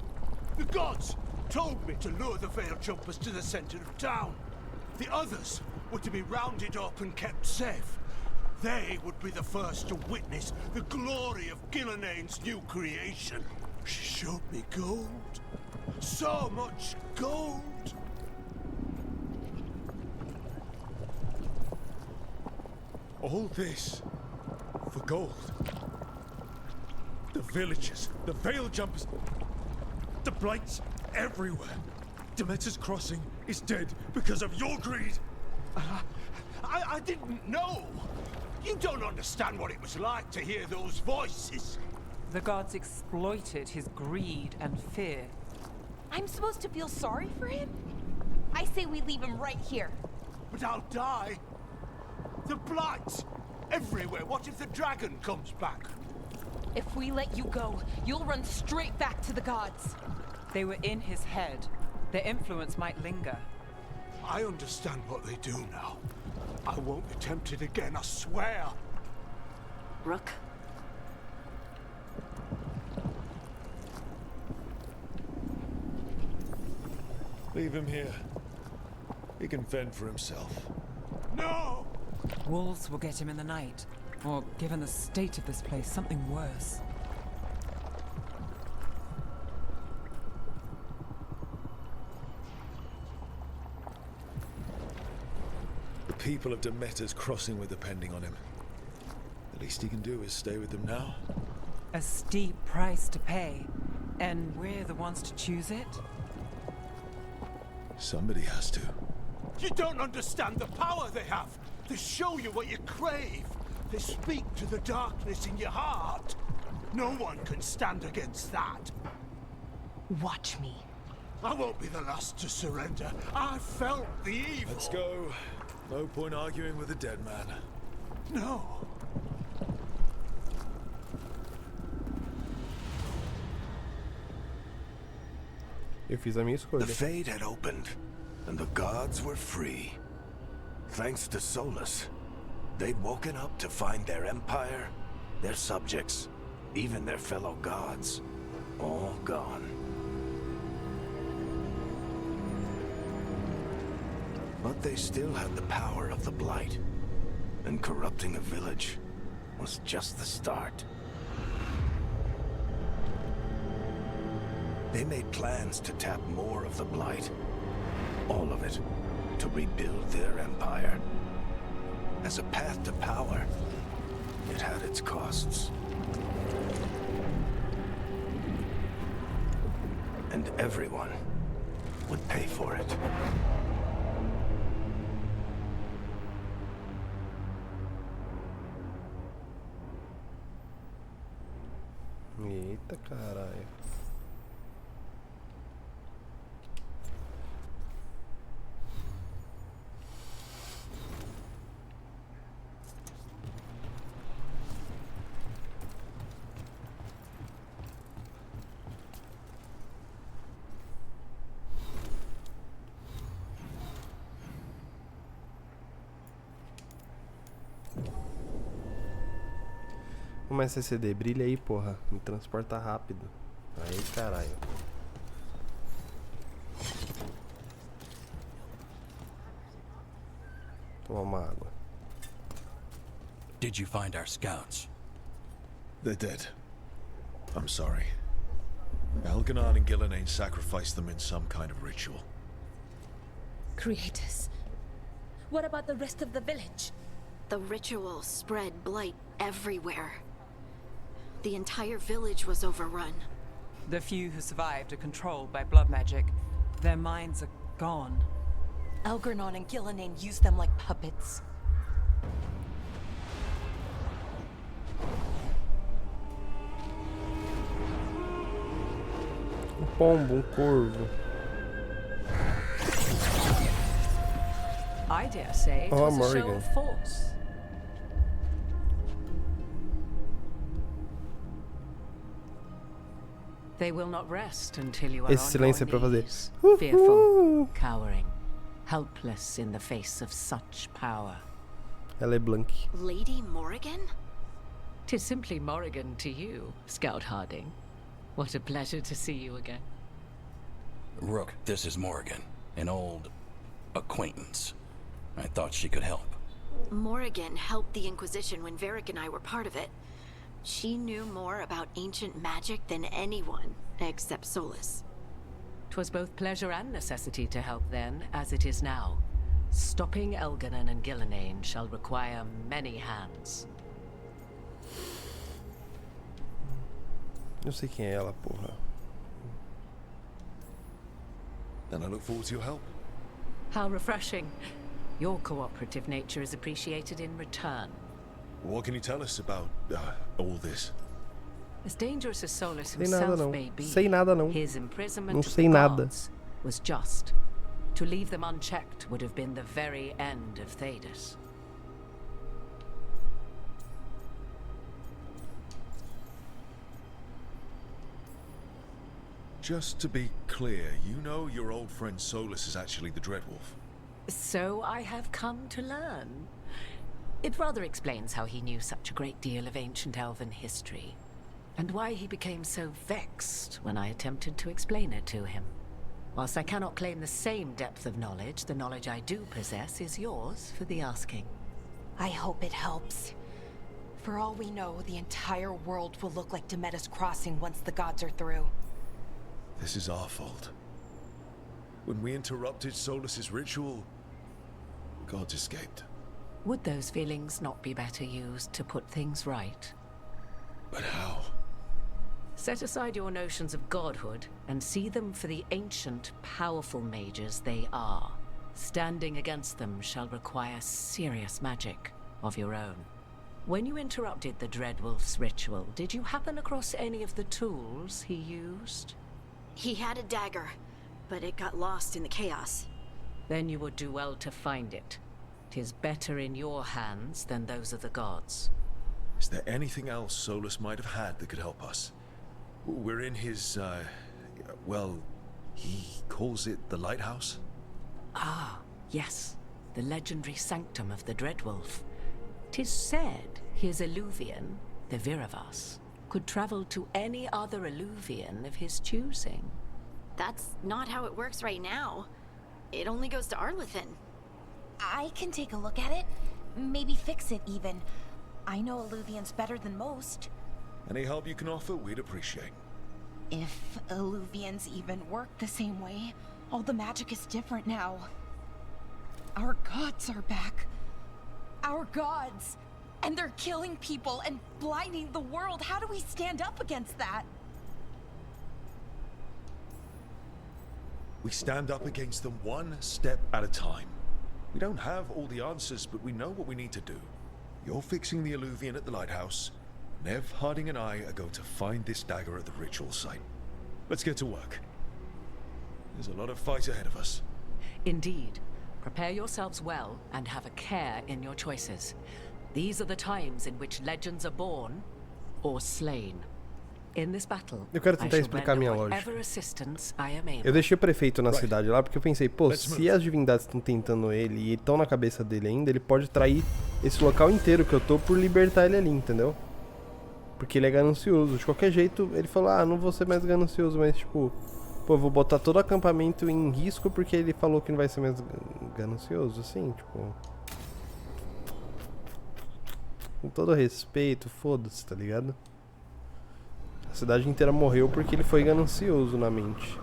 The gods told me to lure the veil jumpers to the center of town. The others were to be rounded up and kept safe. They would be the first to witness the glory of Gillenane's new creation. She showed me gold. So much gold. All this for gold. The villagers, the veil jumpers, the blights everywhere. Demeter's crossing is dead because of your greed. I didn't know. You don't understand what it was like to hear those voices. The gods exploited his greed and fear. I'm supposed to feel sorry for him? I say we leave him right here. But I'll die. The blight everywhere. What if the dragon comes back? If we let you go, you'll run straight back to the gods. They were in his head. Their influence might linger. I understand what they do now. I won't be tempted again, I swear. Rook. Leave him here. He can fend for himself. No! Wolves will get him in the night. Or, given the state of this place, something worse. The people of Demeter's crossing were depending on him. The least he can do is stay with them now. A steep price to pay, and we're the ones to choose it? Somebody has to. You don't understand the power they have. They show you what you crave. They speak to the darkness in your heart. No one can stand against that. Watch me. I won't be the last to surrender. I felt the evil. Let's go. No point arguing with a dead man. No. Eu fiz a minha escolha. The fade had opened, and the gods were free. Thanks to Solus, they'd woken up to find their empire, their subjects, even their fellow gods, all gone. But they still had the power of the Blight, and corrupting a village was just the start. They made plans to tap more of the Blight, all of it, to rebuild their empire. As a path to power, it had its costs. And everyone would pay for it. Eita caralho. Começa a CD, brilha aí, porra. Me transporta rápido. Aí, caralho. Toma uma água. Did you find our scouts? They're dead. I'm sorry. Elganon and Gillenane sacrificed them in some kind of ritual. Creators. What about the rest of the village? The ritual spread blight everywhere. The entire village was overrun. The few who survived are controlled by blood magic. Their minds are gone. Elganon and Gillenane used them like puppets. Pombo, corvo. I dare say it was a show Morrigan. of force. They will not rest until you are Esse on silêncio your é pra fazer. knees, fearful, cowering, helpless in the face of such power. Ela é Blank. Lady Morrigan? 'Tis simply Morrigan to you, Scout Harding. What a pleasure to see you again. Rook, this is Morrigan, an old acquaintance. I thought she could help. Morrigan helped the Inquisition when Varric and I were part of it. She knew more about ancient magic than anyone, except Solus. 'Twas both pleasure and necessity to help then, as it is now. Stopping Elganon and Gillenane shall require many hands. Eu sei quem é ela, porra. Then I look forward to your help. How refreshing. Your cooperative nature is appreciated in return. What can you tell us about all this? As dangerous as Solus Sei nada himself não. may be, Sei nada não. his imprisonment Não of sei the nada. gods was just. To leave them unchecked would have been the very end of Thedas. Just to be clear, you know your old friend Solus is actually the Dreadwolf. So I have come to learn. It rather explains how he knew such a great deal of ancient elven history, and why he became so vexed when I attempted to explain it to him. Whilst I cannot claim the same depth of knowledge, the knowledge I do possess is yours for the asking. I hope it helps. For all we know, the entire world will look like Demeter's Crossing once the gods are through. This is our fault. When we interrupted Solus's ritual, the gods escaped. Would those feelings not be better used to put things right? But how? Set aside your notions of godhood and see them for the ancient, powerful mages they are. Standing against them shall require serious magic of your own. When you interrupted the Dreadwolf's ritual, did you happen across any of the tools he used? He had a dagger, but it got lost in the chaos. Then you would do well to find it. 'Tis better in your hands than those of the gods. Is there anything else Solus might have had that could help us? We're in his, well, he calls it the lighthouse? Ah, yes. The legendary sanctum of the Dreadwolf. 'Tis said his Illuvian, the Viravas, could travel to any other Illuvian of his choosing. That's not how it works right now. It only goes to Arlethan. I can take a look at it. Maybe fix it, even. I know Illuvians better than most. Any help you can offer, we'd appreciate. If Illuvians even work the same way, all the magic is different now. Our gods are back. Our gods! And they're killing people and blinding the world. How do we stand up against that? We stand up against them one step at a time. We don't have all the answers, but we know what we need to do. You're fixing the Illuvian at the lighthouse. Nev, Harding, and I are going to find this dagger at the ritual site. Let's get to work. There's a lot of fight ahead of us. Indeed. Prepare yourselves well and have a care in your choices. These are the times in which legends are born or slain. In this battle, Eu quero tentar explicar minha lógica. whatever assistance I am able. Eu deixei o prefeito na cidade lá porque eu pensei, pô, se as divindades estão tentando ele e estão na cabeça dele ainda, ele pode trair esse local inteiro que eu tô por libertar ele ali, entendeu? Porque ele é ganancioso. De qualquer jeito, ele falou, ah, não vou ser mais ganancioso, mas tipo, pô, vou botar todo o acampamento em risco porque ele falou que não vai ser mais ganancioso, assim, tipo... Com todo respeito, foda-se, tá ligado? A cidade inteira morreu porque ele foi ganancioso na mente.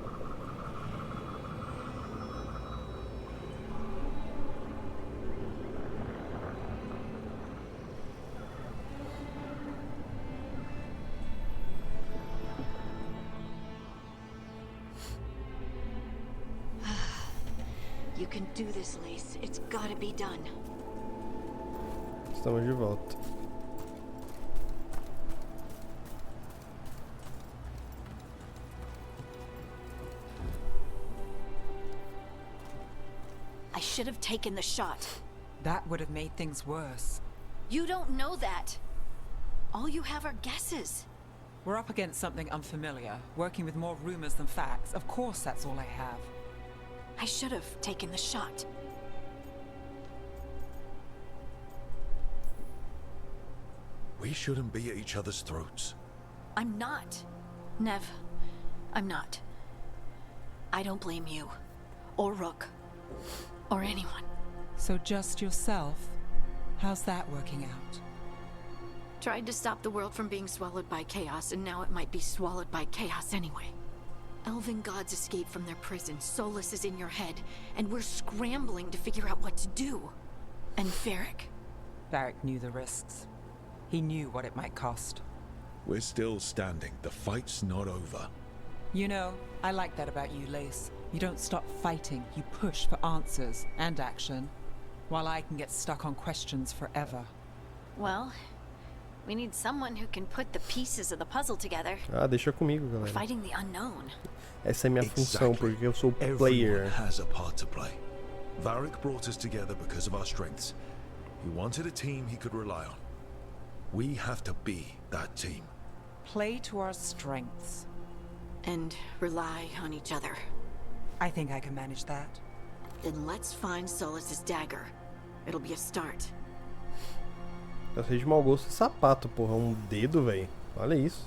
You can do this, Lace. It's gotta be done. Estamos de volta. I should have taken the shot. That would have made things worse. You don't know that. All you have are guesses. We're up against something unfamiliar, working with more rumors than facts. Of course, that's all I have. I should have taken the shot. We shouldn't be at each other's throats. I'm not. Nev, I'm not. I don't blame you. Or Rook. Or anyone. So just yourself? How's that working out? Tried to stop the world from being swallowed by chaos, and now it might be swallowed by chaos anyway. Elven gods escaped from their prison, Solus is in your head, and we're scrambling to figure out what to do. And Varric? Varric knew the risks. He knew what it might cost. We're still standing. The fight's not over. You know, I like that about you, Lace. You don't stop fighting, you push for answers and action, while I can get stuck on questions forever. Well, we need someone who can put the pieces of the puzzle together. Ah, deixa comigo, We're galera. fighting the unknown. Essa é minha função, porque eu sou o Everyone player. has a part to play. Varric brought us together because of our strengths. He wanted a team he could rely on. We have to be that team. Play to our strengths. And rely on each other. I think I can manage that. Then let's find Solus's dagger. It'll be a start. Eu sei de mau gosto de sapato, porra. Um dedo, velho. Olha isso.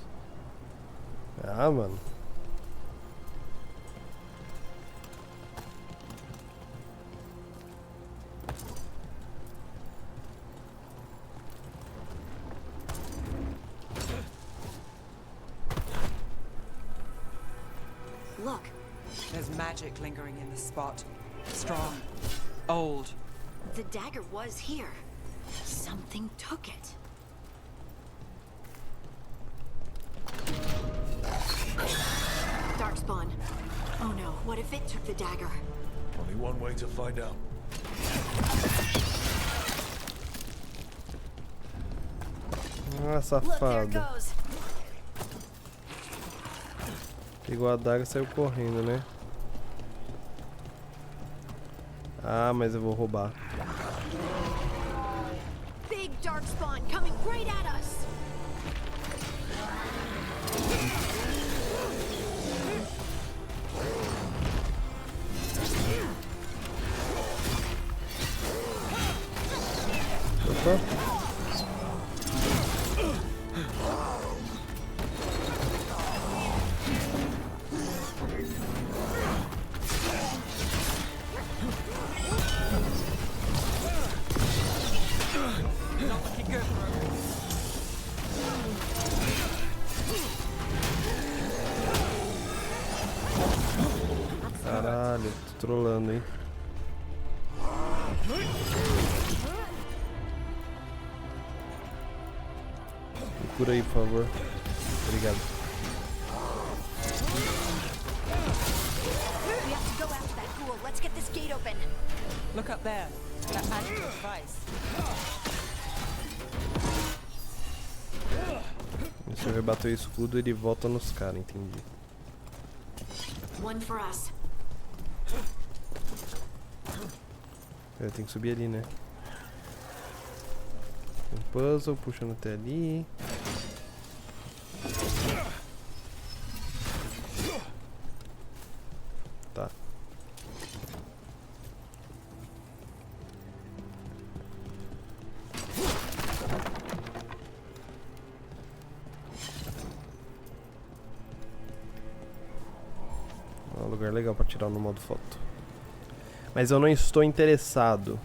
Ah, mano. Look. There's magic lingering in the spot. Strong. Old. The dagger was here. Something took it. Darkspawn. Oh no, what if it took the dagger? Only one way to find out. Ah, safado. Pegou a adaga e saiu correndo, né? Ah, mas eu vou roubar. Big Darkspawn coming right at us. Opa. Caralho, tô trolando, hein? Me cura aí, por favor. Obrigado. We have to go after that ghoul. Let's get this gate open. Look up there. That magic device. Se eu rebater o escudo, ele volta nos caras, entendi. One for us. Eu tenho que subir ali, né? Tem um puzzle puxando até ali. Tá. É um lugar legal pra tirar no modo foto. Mas eu não estou interessado.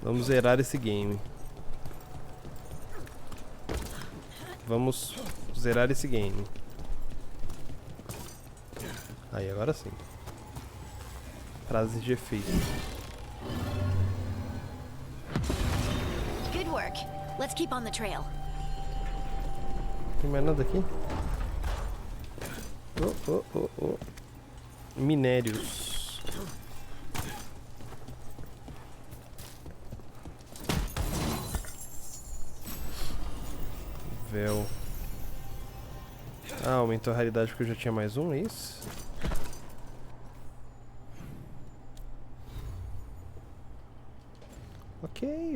Vamos zerar esse game. Vamos zerar esse game. Aí, agora sim. Frases de efeito. Good work. Let's keep on the trail. Tem mais nada aqui? Minérios. Véu. Ah, aumentou a raridade porque eu já tinha mais um, é isso?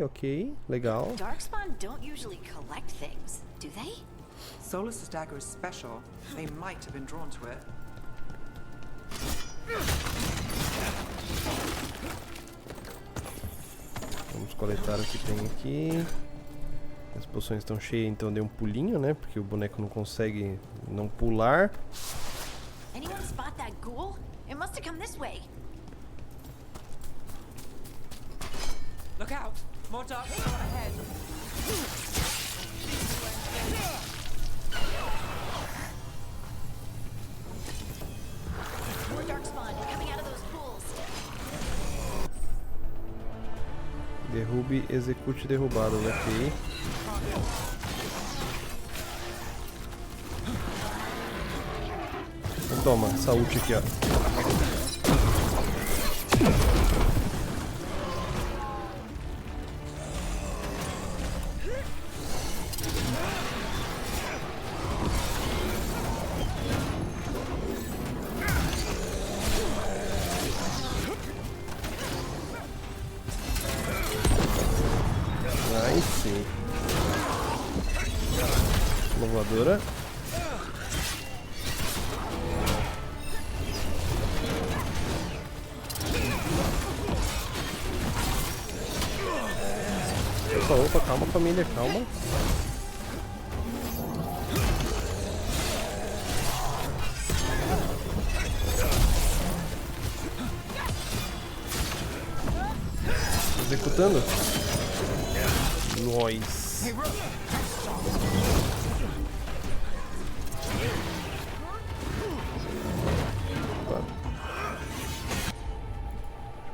Ok, legal. Darkspawn don't usually collect things, do they? Solus's dagger is special. They might have been drawn to it. Vamos coletar o que tem aqui. As poções estão cheias, então dei um pulinho, né? Porque o boneco não consegue não pular. Anyone spot that ghoul? It must have come this way. Look out! More darkspawn ahead. More darkspawn coming out of those pools. Derrube, execute derrubadas, ok. Então toma, essa ult aqui, ó. Aí sim. Voadora. Opa, calma família, calma. Executando. Nós.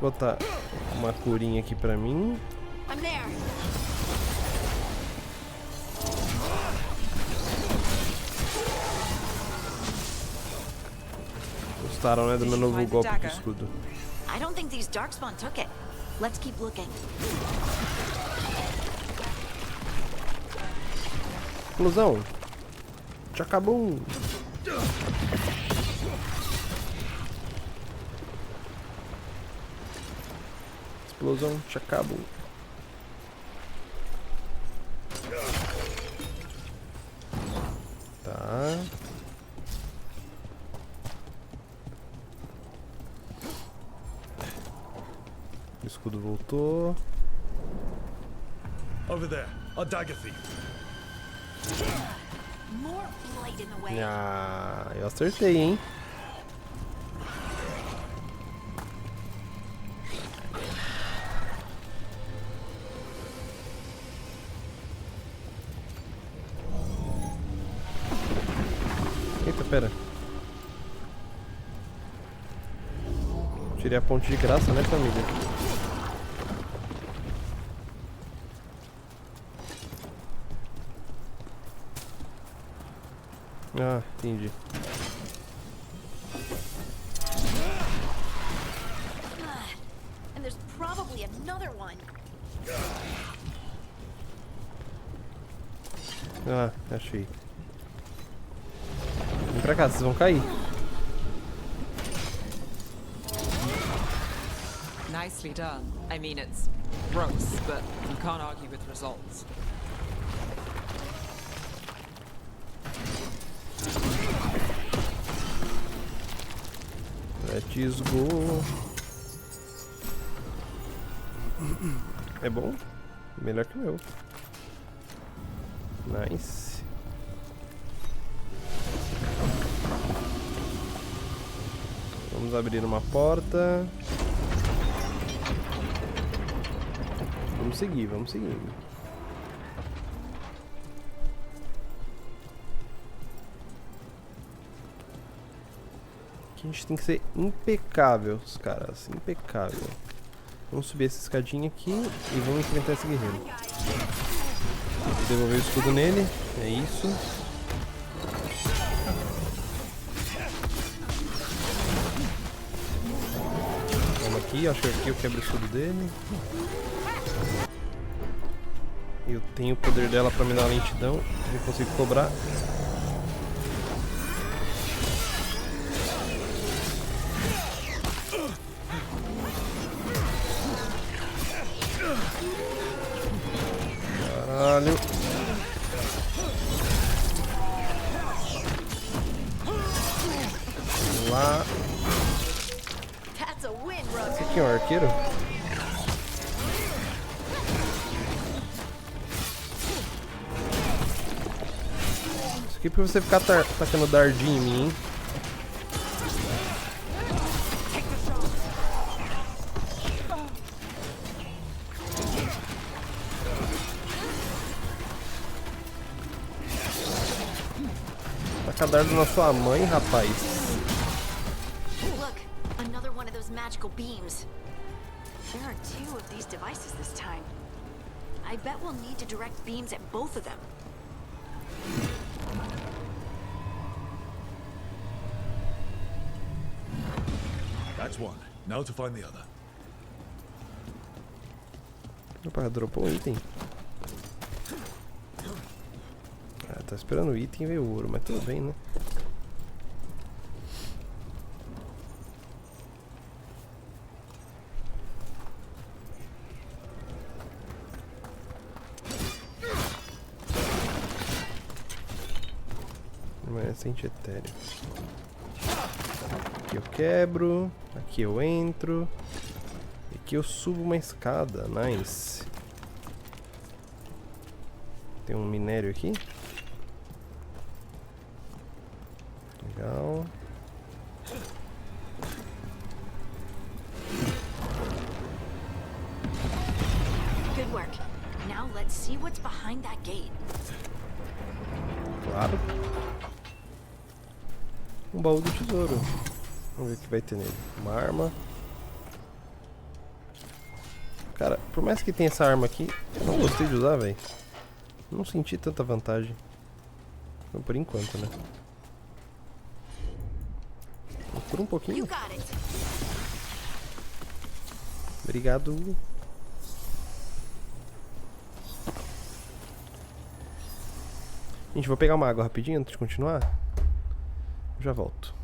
Vou botar uma curinha aqui pra mim. Gostaram, né, do meu novo golpe de escudo? I don't think these darkspawn took it. Let's keep looking. Explosão. Tchacabum. Explosão, tchacabum. Tá. O escudo voltou. Over there, our dagger thief. Ah, eu acertei, hein? Eita, pera. Tirei a ponte de graça, né, família? Ah, entendi. And there's probably another one. Ah, achei. Vem pra cá, vocês vão cair. Nicely done. I mean, it's gross, but you can't argue with results. Let's go. É bom? Melhor que o meu. Nice. Vamos abrir uma porta. Vamos seguir, vamos seguindo. Aqui a gente tem que ser impecável, os caras. Impecável. Vamos subir essa escadinha aqui e vamos enfrentar esse guerreiro. Vou devolver o escudo nele. É isso. Vamos aqui, acho que aqui eu quebro o escudo dele. Eu tenho o poder dela pra me dar lentidão. Eu consigo cobrar. Caralho. Vamos lá. Esse aqui é um arqueiro? Isso aqui é pra você ficar tacando dardinho em mim, hein? Taca dardo na sua mãe, rapaz. Look, another one of those magical beams. There are 2 of these devices this time. I bet we'll need to direct beams at both of them. That's one. Now to find the other. Opa, dropou um item. Ah, tá esperando o item e veio o ouro, mas tudo bem, né? Remanescente etéreo. Aqui eu quebro. Aqui eu entro. Aqui eu subo uma escada. Nice. Tem um minério aqui. Legal. Good work. Now let's see what's behind that gate. Claro. Um baú do tesouro. Vamos ver o que vai ter nele. Uma arma. Cara, por mais que tenha essa arma aqui, eu não gostei de usar, velho. Não senti tanta vantagem. Por enquanto, né? Por um pouquinho. Obrigado. Gente, vou pegar uma água rapidinho antes de continuar. Já volto.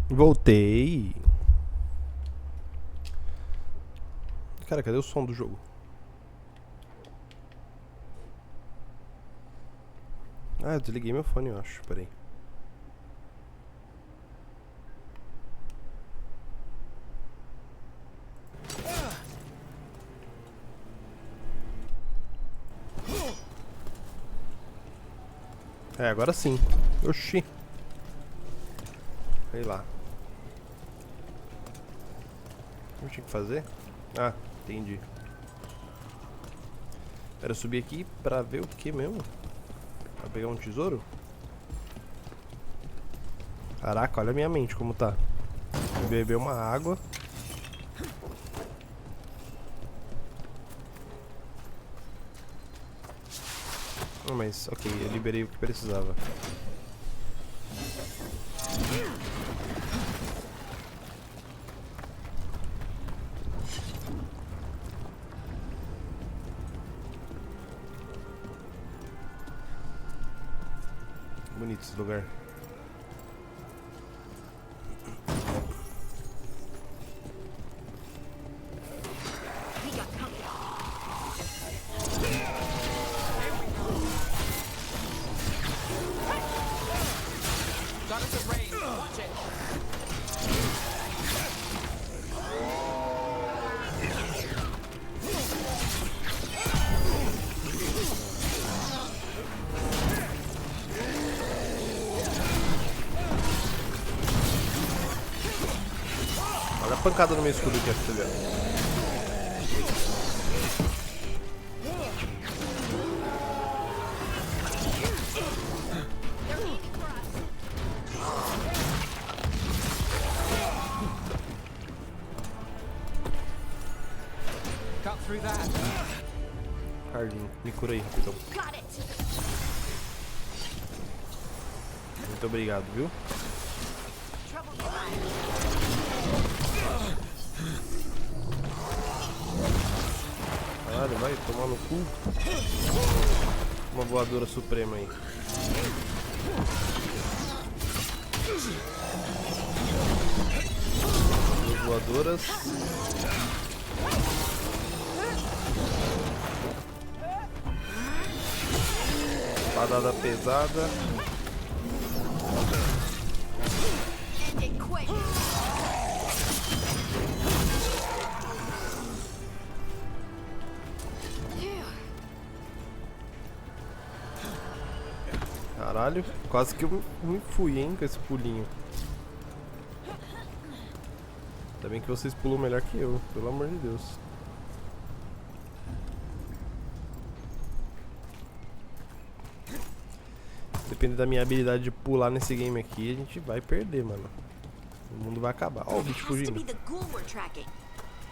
Voltei. Cara, cadê o som do jogo? Ah, eu desliguei meu fone, eu acho. Peraí. É, agora sim. Oxi. Sei lá. O que eu tinha que fazer? Ah, entendi. Era subir aqui pra ver o que mesmo? Pra pegar um tesouro? Caraca, olha a minha mente como tá. Beber uma água. Oh, mas ok, eu liberei o que precisava. Bonito esse lugar. Olha a pancada no meu escudo aqui, pra você ver. Hardinho, me cura aí, rapidão. Muito obrigado, viu? Caralho, vai tomar no cu. Uma voadora suprema aí. Duas voadoras. Espadada pesada. Caralho, quase que eu me fui, hein, com esse pulinho. Ainda bem que vocês pulam melhor que eu, pelo amor de Deus. Dependendo da minha habilidade de pular nesse game aqui, a gente vai perder, mano. O mundo vai acabar. Ó, o bicho fugindo.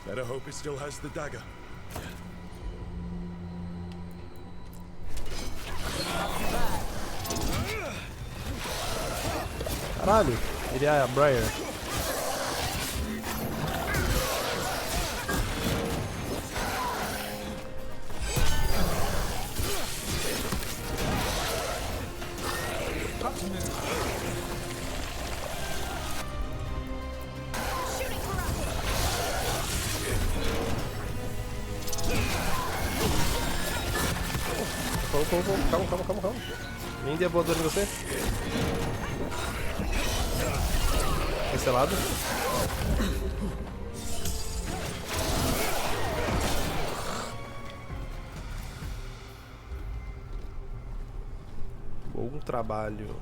Better hope it still has the dagger. Caralho, ele é a Briar. Calma. Nem deu voador em você. Cancelado. Bom trabalho.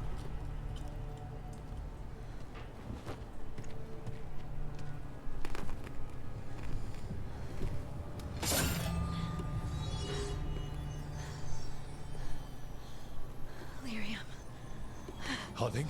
Harding?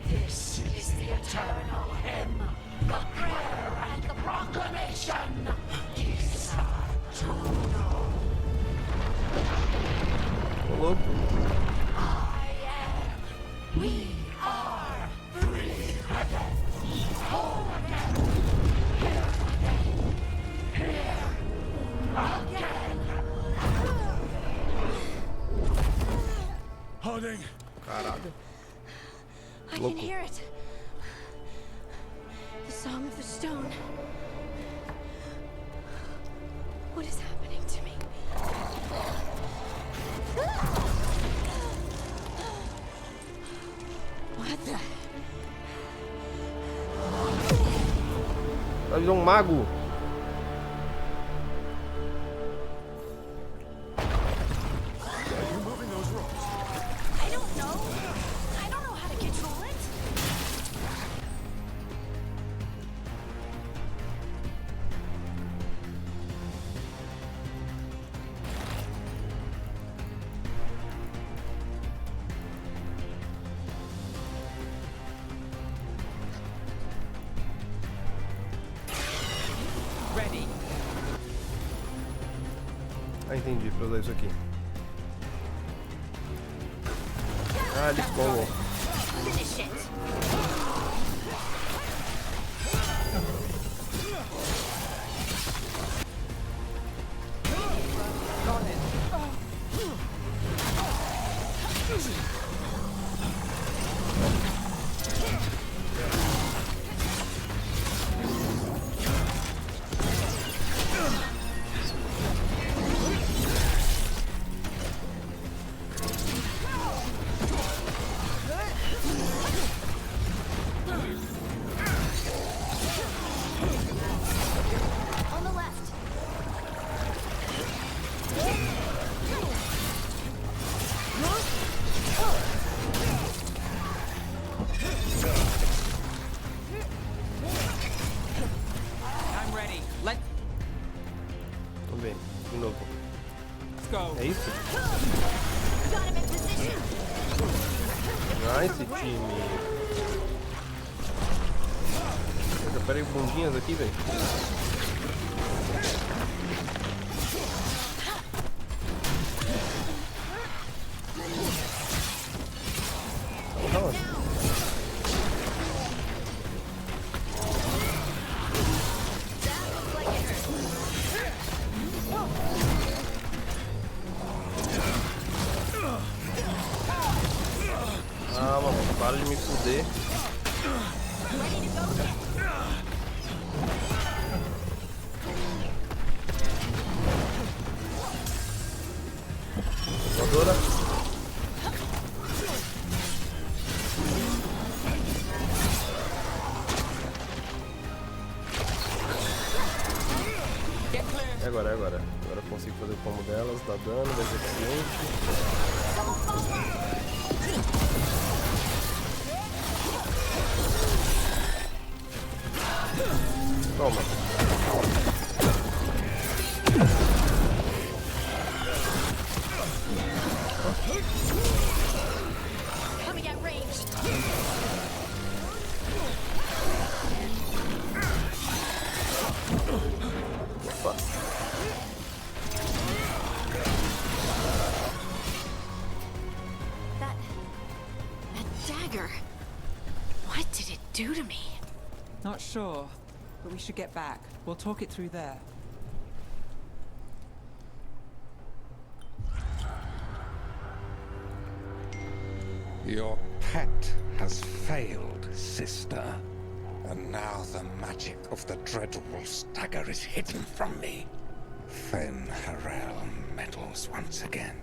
This is the eternal hymn, the prayer and the proclamation. These are to know. Louco. We are free again. Whole again. Here again. Harding! Caralho. I can hear it. The song of the stone. What is happening to me? What the? Vai virar um mago. I don't know how to control it. Ready. Ah, entendi, pra usar isso aqui. Ah, ele colou. Finish it. É isso? Ah, esse time. Eu peraí bundinhas aqui, velho. Calma. Ah, mano, para de me fuder. Voadora. É agora, é agora. Agora eu consigo fazer o combo delas, dá dano, vai ser eficiente. Toma. Coming at range. Opa. That dagger. What did it do to me? Not sure, but we should get back. We'll talk it through there. Your pet has failed, sister. And now the magic of the Dreadwolf's dagger is hidden from me. Then Harel meddles once again.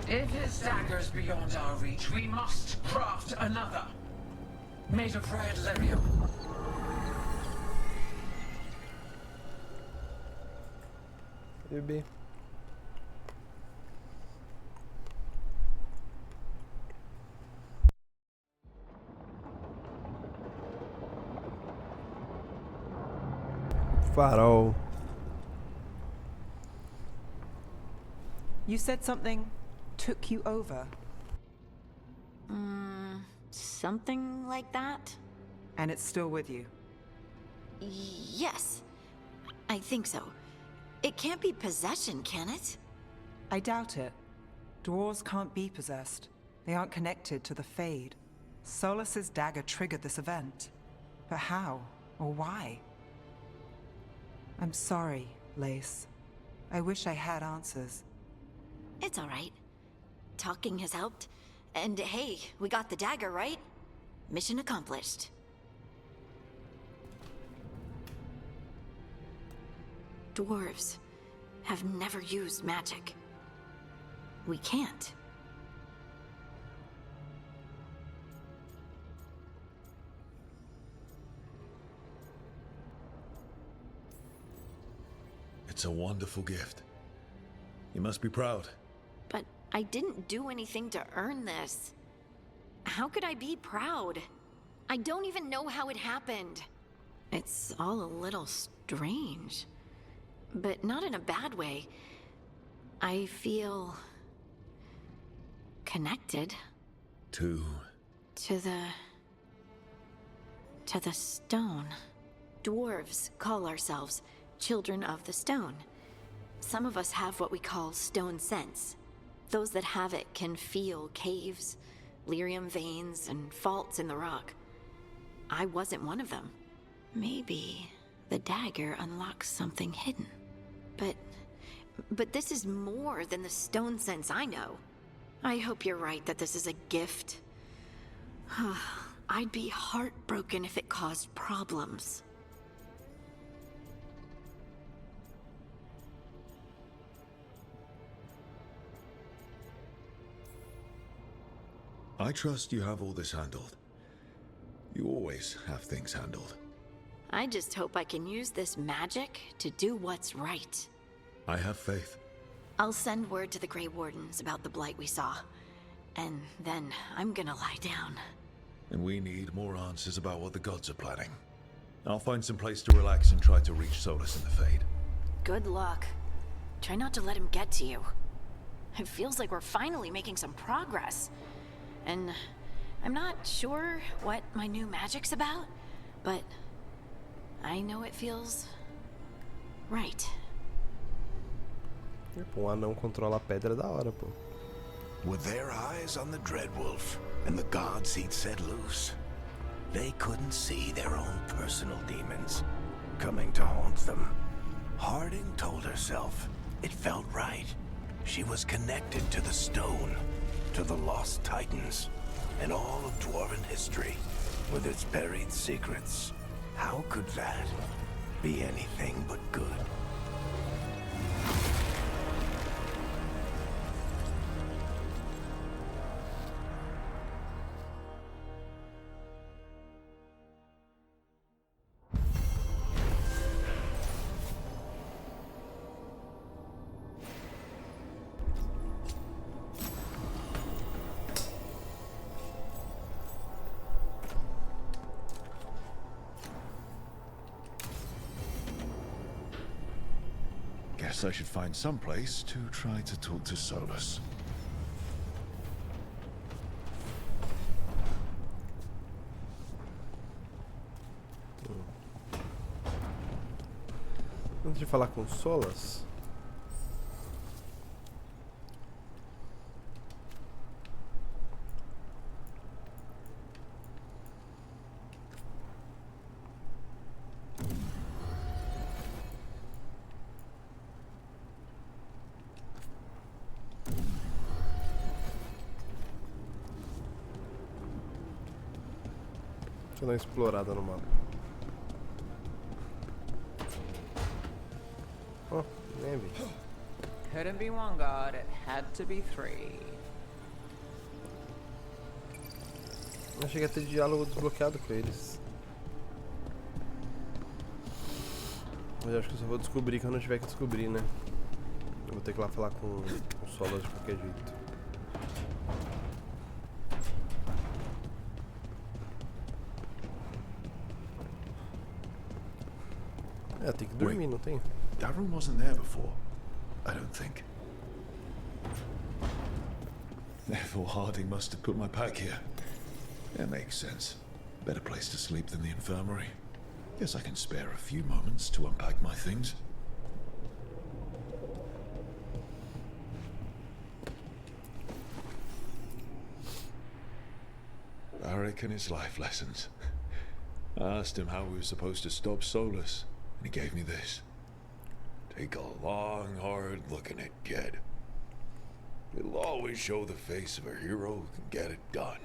If his dagger's beyond our reach, we must craft another. Made of red lyrium. Bebê. Farol. You said something took you over. Something like that? And it's still with you. Yes. I think so. It can't be possession, can it? I doubt it. Dwarves can't be possessed. They aren't connected to the Fade. Solus's dagger triggered this event. But how? Or why? I'm sorry, Lace. I wish I had answers. It's all right. Talking has helped. And hey, we got the dagger, right? Mission accomplished. Dwarves have never used magic. We can't. It's a wonderful gift. You must be proud. But I didn't do anything to earn this. How could I be proud? I don't even know how it happened. It's all a little strange. But not in a bad way. I feel connected. To the stone. Dwarves call ourselves children of the stone. Some of us have what we call stone sense. Those that have it can feel caves, lyrium veins, and faults in the rock. I wasn't one of them. Maybe the dagger unlocks something hidden. But this is more than the stone sense I know. I hope you're right that this is a gift. I'd be heartbroken if it caused problems. I trust you have all this handled. You always have things handled. I just hope I can use this magic to do what's right. I have faith. I'll send word to the Grey Wardens about the blight we saw. And then I'm gonna lie down. And we need more answers about what the gods are planning. I'll find some place to relax and try to reach Solus in the Fade. Good luck. Try not to let him get to you. It feels like we're finally making some progress. And I'm not sure what my new magic's about, but I know it feels right. Pô, um anão controla a pedra da hora, pô. With their eyes on the Dreadwolf and the gods he'd set loose, they couldn't see their own personal demons coming to haunt them. Harding told herself it felt right. She was connected to the stone, to the lost titans, and all of dwarven history, with its buried secrets. How could that be anything but good? Guess I should find some place to try to talk to Solus. Antes de falar com Solas, deixa eu dar uma explorada no mapa. Oh, nem vi. Couldn't be one god, it had to be three. Eu cheguei a ter diálogo desbloqueado com eles. Mas eu acho que eu só vou descobrir quando eu tiver que descobrir, né? Eu vou ter que ir lá falar com o Solas de qualquer jeito. É, tem que dormir, não tem? That room wasn't there before, I don't think. Therefore, Harding must have put my pack here. That makes sense. Better place to sleep than the infirmary. Guess I can spare a few moments to unpack my things. Varric and his life lessons. I asked him how we were supposed to stop Solus, and he gave me this. Take a long, hard look at it, kid. It'll always show the face of a hero who can get it done.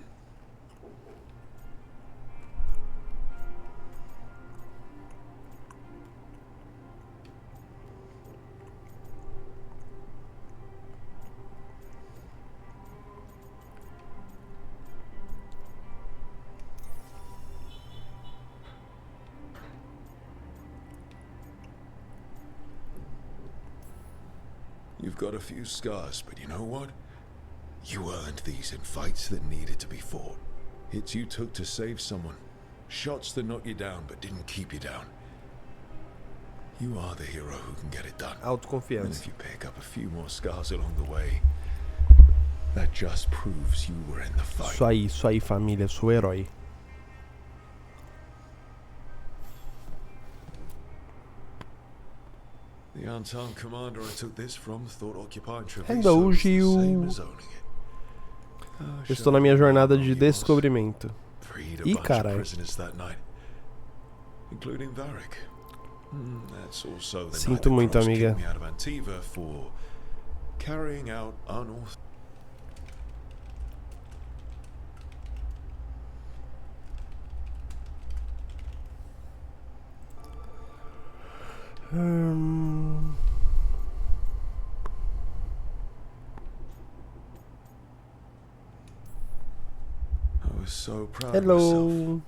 You've got a few scars, but you know what? You earned these in fights that needed to be fought. Hits you took to save someone. Shots that knocked you down but didn't keep you down. You are the hero who can get it done. Autoconfiança. And if you pick up a few more scars along the way, that just proves you were in the fight. Isso aí, família. Sou herói. The unarmed commander I took this from thought occupying Hello, Treviso was the Gil. same as owning it. Eu estou na minha jornada de descobrimento. Ih, caralho. Sinto muito, amiga. Hello.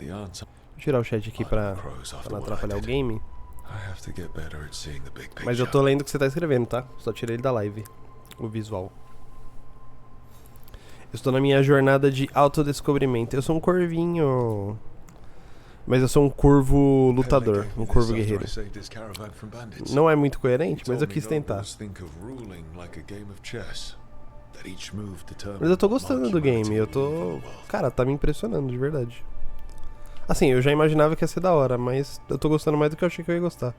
Vou tirar o chat aqui pra não atrapalhar o game. Mas eu tô lendo o que você tá escrevendo, tá? Só tirei ele da live, o visual. Eu estou na minha jornada de autodescobrimento. Eu sou um corvinho. Mas eu sou um corvo lutador, um corvo guerreiro. Não é muito coerente, mas eu quis tentar. Mas eu tô gostando do game, eu tô... Cara, tá me impressionando, de verdade. Assim, eu já imaginava que ia ser da hora, mas eu tô gostando mais do que eu achei que eu ia gostar.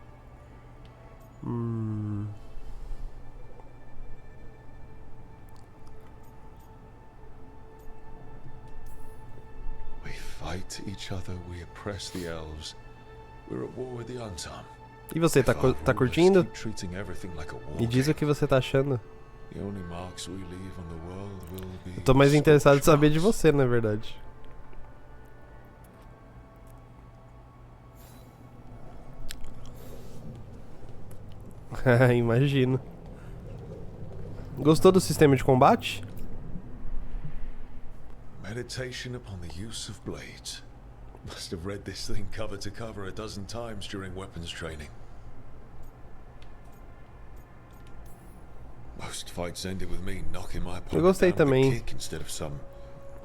We fight each other, we oppress the elves. We're at war with the Então. E você, tá curtindo? Me diz o que você tá achando. Eu tô mais interessado em saber de você, na verdade. Imagino. Gostou do sistema de combate? Meditation upon the use of blades. Must have read this thing cover to cover a dozen times during weapons training. Most fights ended with me knocking my opponent down with a kick instead of some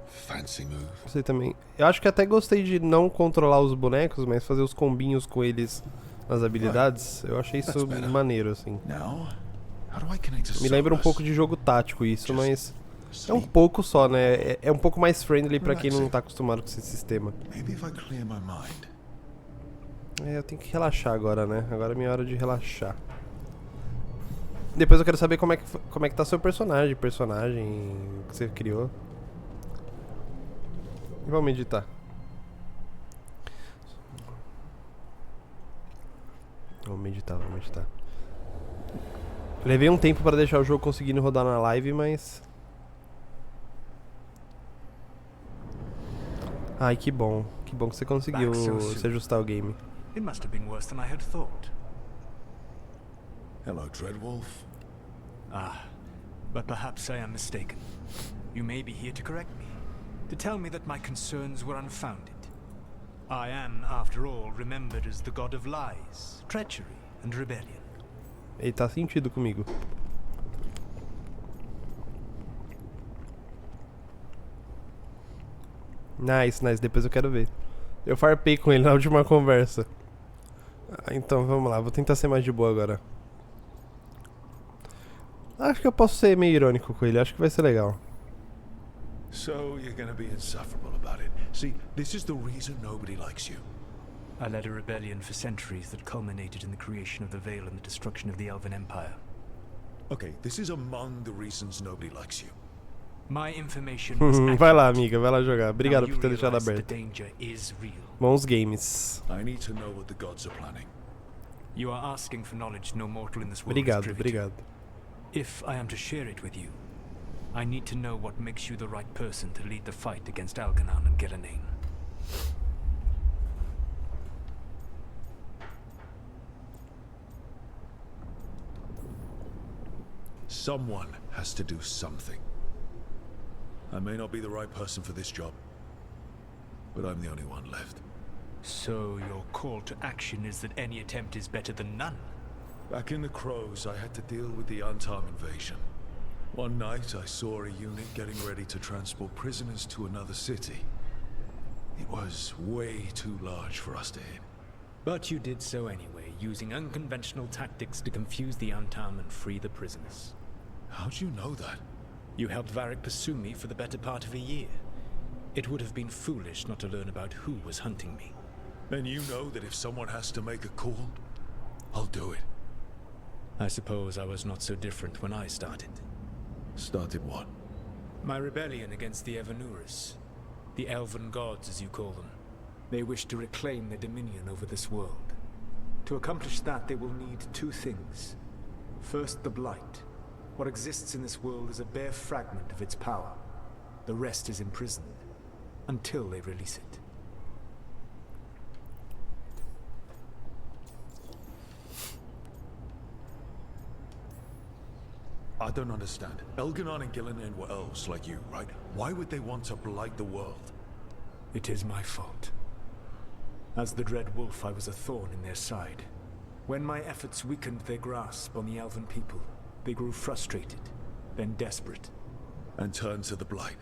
fancy move. Gostei também. Eu acho que até gostei de não controlar os bonecos, mas fazer os combinhos com eles nas habilidades. Eu achei isso maneiro, assim. Me lembra um pouco de jogo tático isso, mas é um pouco só, né? É um pouco mais friendly pra quem não tá acostumado com esse sistema. Eu tenho que relaxar agora, né? Agora é minha hora de relaxar. Depois eu quero saber como é que tá seu personagem que você criou. E vamos meditar. Vamos meditar. Levei um tempo para deixar o jogo conseguindo rodar na live, mas... Ai, que bom. Que bom que você conseguiu se ajustar o game. It must have been worse than I had thought. Hello, Dreadwolf. Ah, but perhaps I am mistaken. You may be here to correct me, to tell me that my concerns were unfounded. I am, after all, remembered as the god of lies, treachery, and rebellion. Ele tá sentido comigo. Nice, depois eu quero ver. Eu farpei com ele na última conversa. Então vamos lá, vou tentar ser mais de boa agora. Acho que eu posso ser meio irônico com ele, acho que vai ser legal. So you're gonna be insufferable about it. See, this is the reason nobody likes you. I led a rebellion for centuries that culminated in the creation of the Veil and the destruction of the Elven Empire. Okay, this is among the reasons nobody likes you. My information was vai lá, amiga, vai lá jogar. Obrigado por ter deixado aberto. The danger is real. Bons games. I need to know what the gods are planning. You are asking for knowledge no mortal in this world is privy to. Obrigado. If I am to share it with you, I need to know what makes you the right person to lead the fight against Algernon and Gillenane. Someone has to do something. I may not be the right person for this job, but I'm the only one left. So your call to action is that any attempt is better than none? Back in the Crows, I had to deal with the Então invasion. One night, I saw a unit getting ready to transport prisoners to another city. It was way too large for us to hit. But you did so anyway, using unconventional tactics to confuse the Então and free the prisoners. How'd you know that? You helped Varric pursue me for the better part of a year. It would have been foolish not to learn about who was hunting me. Then you know that if someone has to make a call, I'll do it. I suppose I was not so different when I started. Started what? My rebellion against the Evanuris. The Elven gods, as you call them. They wish to reclaim their dominion over this world. To accomplish that, they will need two things. First, the Blight. What exists in this world is a bare fragment of its power. The rest is imprisoned, until they release it. I don't understand. Elgernon and Gillenane were elves like you, right? Why would they want to blight the world? It is my fault. As the Dread Wolf, I was a thorn in their side. When my efforts weakened their grasp on the Elven people, they grew frustrated, then desperate. And turned to the Blight.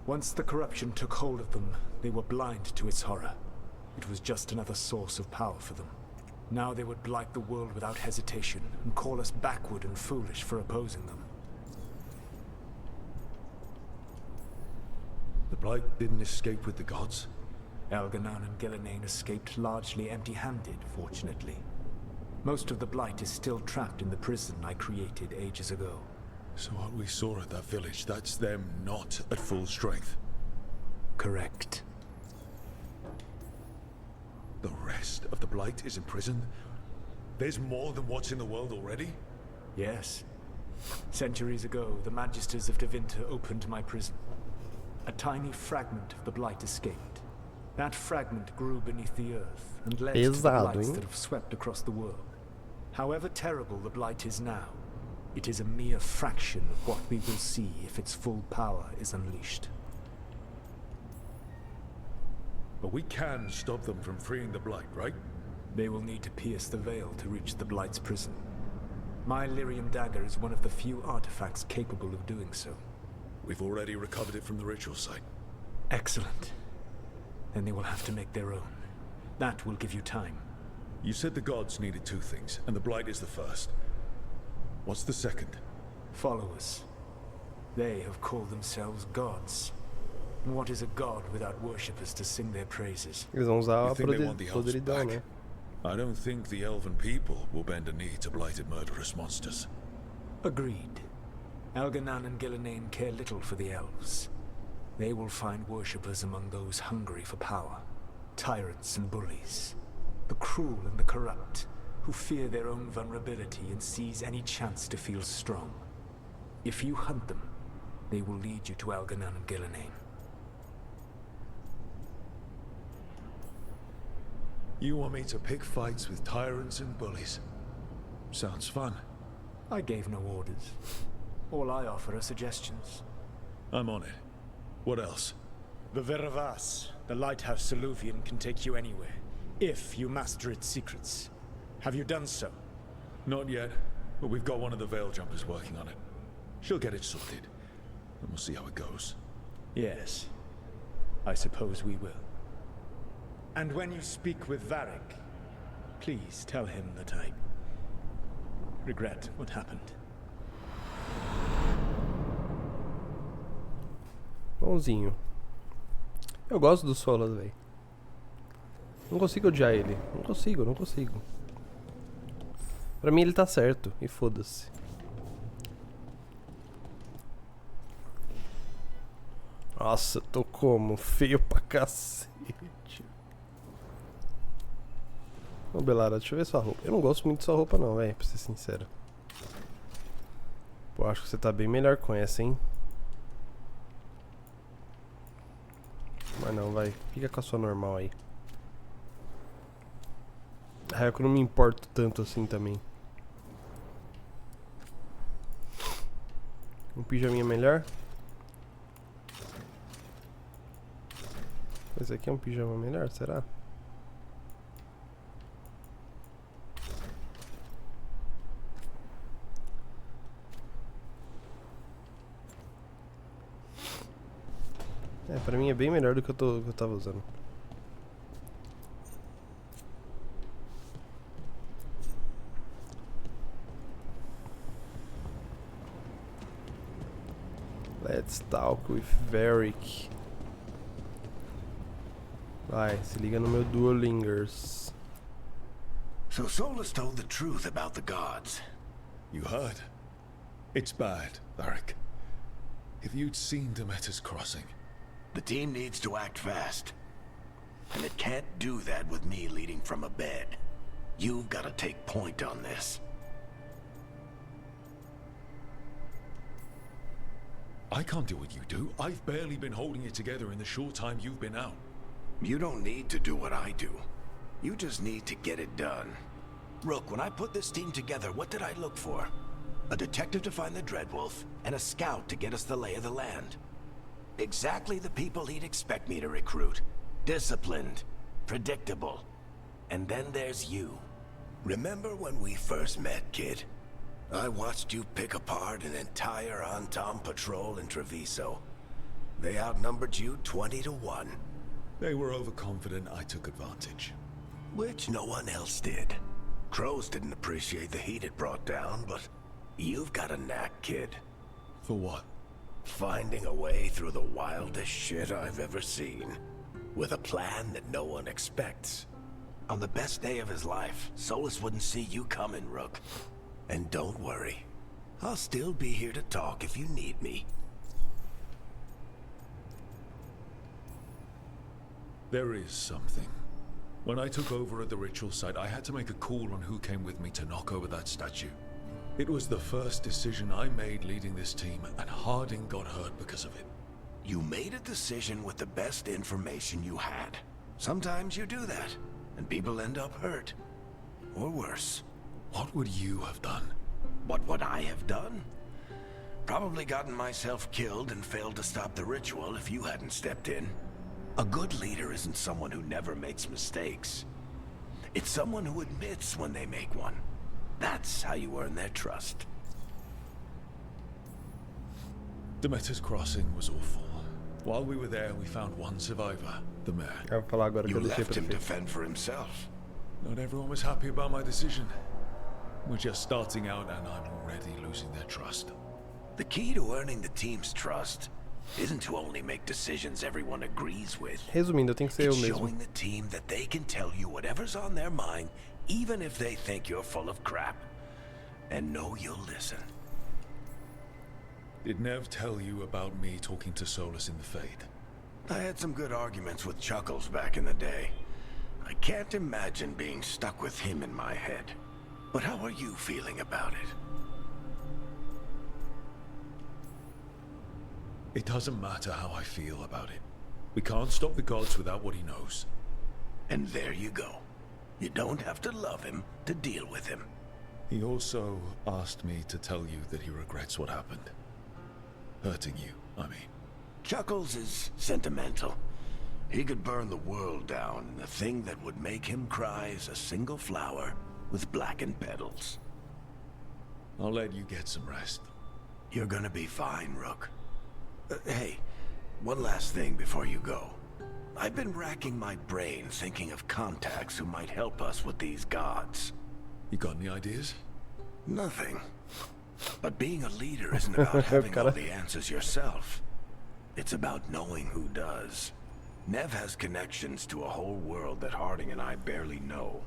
Once the corruption took hold of them, they were blind to its horror. It was just another source of power for them. Now they would blight the world without hesitation and call us backward and foolish for opposing them. The Blight didn't escape with the gods? Elganan and Gillenane escaped largely empty-handed, fortunately. Most of the Blight is still trapped in the prison I created ages ago. So what we saw at that village, that's them not at full strength? Correct. The rest of the Blight is imprisoned? There's more than what's in the world already? Yes. Centuries ago, the Magisters of Tevinter opened my prison. A tiny fragment of the Blight escaped. That fragment grew beneath the earth and led to the blights that have swept across the world. However terrible the Blight is now, it is a mere fraction of what we will see if its full power is unleashed. But we can stop them from freeing the Blight, right? They will need to pierce the veil to reach the Blight's prison. My Lyrium dagger is one of the few artifacts capable of doing so. We've already recovered it from the ritual site. Excellent. Then they will have to make their own. That will give you time. You said the gods needed two things, and the Blight is the first. What's the second? Followers. They have called themselves gods. And what is a god without worshippers to sing their praises? Eles vão usar You a think they want the elves podridão, back? né? I don't think the elven people will bend a knee to blighted murderous monsters. Agreed. Elganan and Gillenane care little for the elves. They will find worshippers among those hungry for power. Tyrants and bullies. The cruel and the corrupt, who fear their own vulnerability and seize any chance to feel strong. If you hunt them, they will lead you to Elganan and Gillenane. You want me to pick fights with tyrants and bullies? Sounds fun. I gave no orders. All I offer are suggestions. I'm on it. What else? The Veravas, the lighthouse Soluvian, can take you anywhere, if you master its secrets. Have you done so? Not yet, but we've got one of the Veil Jumpers working on it. She'll get it sorted, and we'll see how it goes. Yes, I suppose we will. And when you speak with Varric, please tell him that I regret what happened. Bonzinho. Eu gosto do Solas, velho. Não consigo odiar ele. Não consigo. Pra mim ele tá certo. E foda-se. Nossa, tô como? Feio pra cacete. Ô Belara, deixa eu ver sua roupa. Eu não gosto muito de sua roupa não, velho, pra ser sincero. Pô, acho que você tá bem melhor com essa, hein? Mas não, vai. Fica com a sua normal aí. É que eu não me importo tanto assim também. Um pijaminha melhor? Esse aqui é um pijama melhor, será? É, pra mim é bem melhor do que eu tava usando. Let's talk with Varric. Vai, se liga no meu Duolingers. So Solus told the truth about the gods. You heard? It's bad, Varric. If you'd seen Demeter's crossing. The team needs to act fast. And it can't do that with me leading from a bed. You've got to take point on this. I can't do what you do. I've barely been holding it together in the short time you've been out. You don't need to do what I do. You just need to get it done. Rook, when I put this team together, what did I look for? A detective to find the Dreadwolf, and a scout to get us the lay of the land. Exactly the people he'd expect me to recruit. Disciplined, predictable. And then there's you. Remember when we first met, kid? I watched you pick apart an entire Antom patrol in Treviso. They outnumbered you 20 to 1. They were overconfident, I took advantage. Which no one else did. Crows didn't appreciate the heat it brought down, but you've got a knack, kid. For what? Finding a way through the wildest shit I've ever seen. With a plan that no one expects. On the best day of his life, Solus wouldn't see you coming, Rook. And don't worry. I'll still be here to talk if you need me. There is something. When I took over at the ritual site, I had to make a call on who came with me to knock over that statue. It was the first decision I made leading this team, and Harding got hurt because of it. You made a decision with the best information you had. Sometimes you do that, and people end up hurt. Or worse. What would you have done? What would I have done? Probably gotten myself killed and failed to stop the ritual if you hadn't stepped in. A good leader isn't someone who never makes mistakes. It's someone who admits when they make one. That's how you earn their trust. Demeter's Crossing was awful. While we were there, we found one survivor, the mayor. You left him to fend for himself. Not everyone was happy about my decision. We're just starting out and I'm already losing their trust. The key to earning the team's trust isn't to only make decisions everyone agrees with. Resumindo, eu tenho que ser eu It's mesmo. showing the team that they can tell you whatever's on their mind, even if they think you're full of crap. And know you'll listen. Did Nev tell you about me talking to Solus in the Fade? I had some good arguments with Chuckles back in the day. I can't imagine being stuck with him in my head. But how are you feeling about it? It doesn't matter how I feel about it. We can't stop the gods without what he knows. And there you go. You don't have to love him to deal with him. He also asked me to tell you that he regrets what happened. Hurting you, I mean. Chuckles is sentimental. He could burn the world down, and the thing that would make him cry is a single flower with blackened petals. I'll let you get some rest. You're gonna be fine, Rook. Hey, one last thing before you go. I've been racking my brain thinking of contacts who might help us with these gods. You got any ideas? Nothing. But being a leader isn't about having all the answers yourself. It's about knowing who does. Nev has connections to a whole world that Harding and I barely know.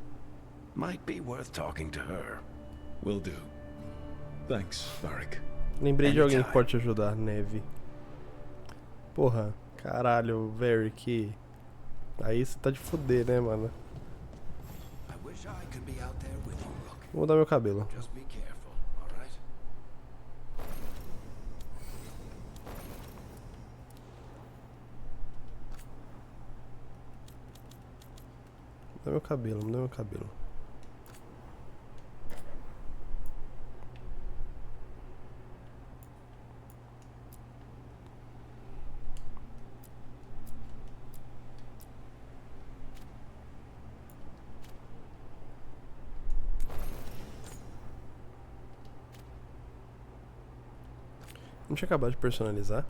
Might be worth talking to her. Will do. Thanks, Varric. Lembrei de alguém que pode te ajudar, Neve. Porra, caralho, Varric. Aí você tá de fuder, né, mano? Vou mudar meu cabelo. Mudar meu cabelo, mudar meu cabelo. Não tinha acabado de personalizar?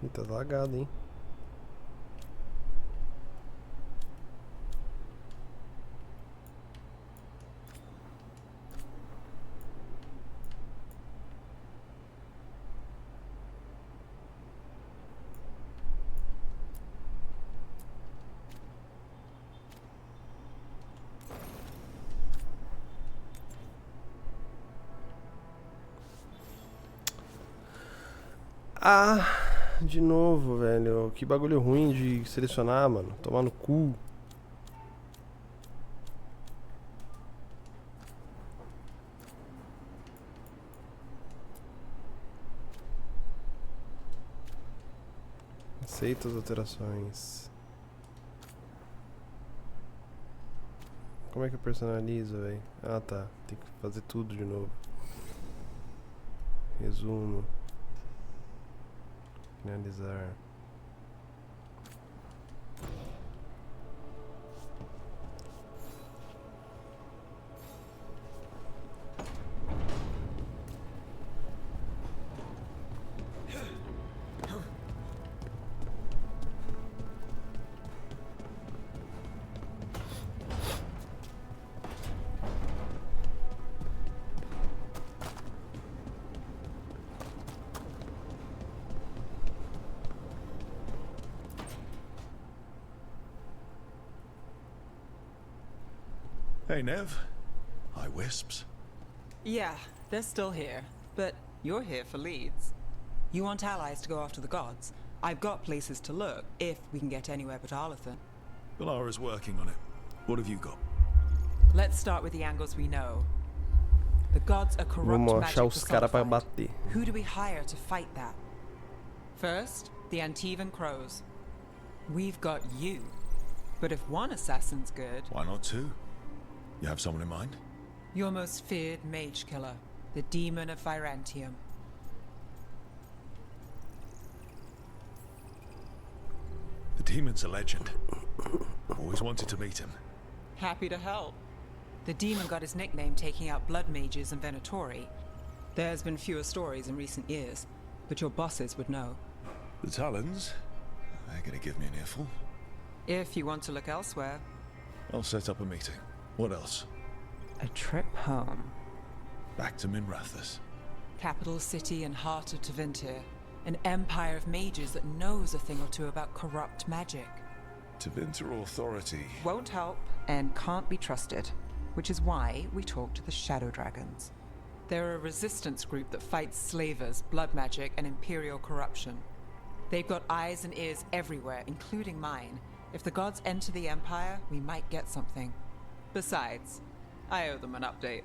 Ih, tá lagado, hein? Ah, de novo, velho. Que bagulho ruim de selecionar, mano. Tomar no cu. Aceita as alterações. Como é que eu personalizo, velho? Ah, tá. Tem que fazer tudo de novo. Resumo. Finalizar. Hey, Nev. Hi, Wisps. Yeah, they're still here, but you're here for leads. You want allies to go after the gods? I've got places to look, if we can get anywhere but Arlethan. Valara's working on it. What have you got? Let's start with the angles we know. The gods are corrupt Vamos magic achar os caras pra personified. bater. Who do we hire to fight that? First, the Antivan Crows. We've got you. But if one assassin's good... Why not two? You have someone in mind? Your most feared mage killer, the Demon of Virantium. The demon's a legend. I've always wanted to meet him. Happy to help. The demon got his nickname taking out blood mages and Venatori. There's been fewer stories in recent years, but your bosses would know. The Talons? They're gonna give me an earful. If you want to look elsewhere. I'll set up a meeting. What else? A trip home. Back to Minrathous. Capital city and heart of Tevinter. An empire of mages that knows a thing or two about corrupt magic. Tevinter Authority. Won't help and can't be trusted, which is why we talk to the Shadow Dragons. They're a resistance group that fights slavers, blood magic, and imperial corruption. They've got eyes and ears everywhere, including mine. If the gods enter the empire, we might get something. Besides, I owe them an update.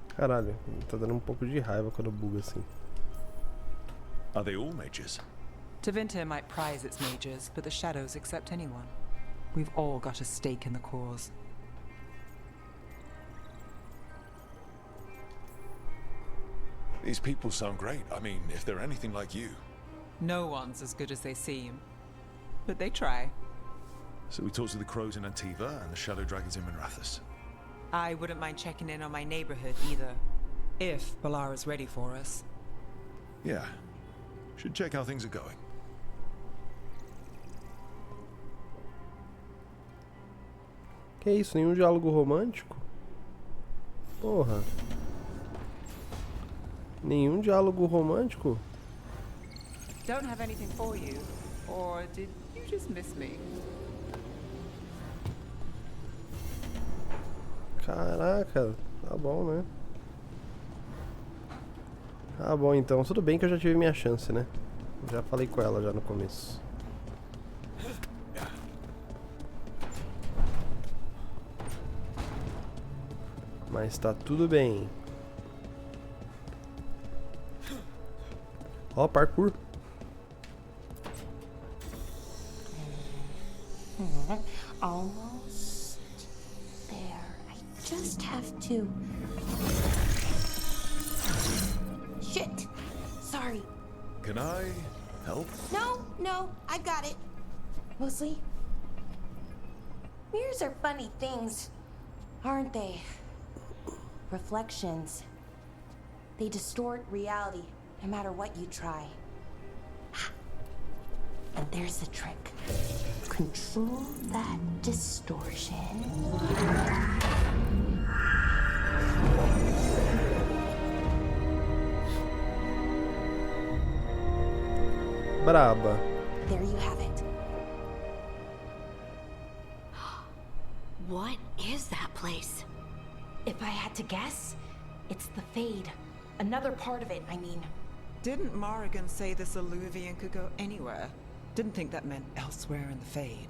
Caralho, tá dando um pouco de raiva quando buga assim. Are they all mages? Tevinter might prize its mages, but the Shadows accept anyone. We've all got a stake in the cause. These people sound great. I mean, if they're anything like you. No one's as good as they seem. But they try. So we talk to the Crows in Antiva and the Shadow Dragons in Minrathous. I wouldn't mind checking in on my neighborhood either. If Valara's ready for us. Yeah. Should check how things are going. Que isso? Nenhum diálogo romântico? Porra. Nenhum diálogo romântico? Don't have anything for you. Or did you just miss me? Caraca, tá bom, né? Tá bom então, tudo bem que eu já tive minha chance, né? Já falei com ela já no começo. Mas tá tudo bem. Ó, parkour. Almost there. I just have to... Shit! Sorry. Can I help? No, I got it. Mostly. Mirrors are funny things, aren't they? Reflections. They distort reality, no matter what you try. And there's the trick. Control that distortion. Braba. There you have it. What is that place? If I had to guess, it's the Fade. Another part of it, I mean. Didn't Morrigan say this Illuvian could go anywhere? Didn't think that meant elsewhere in the Fade.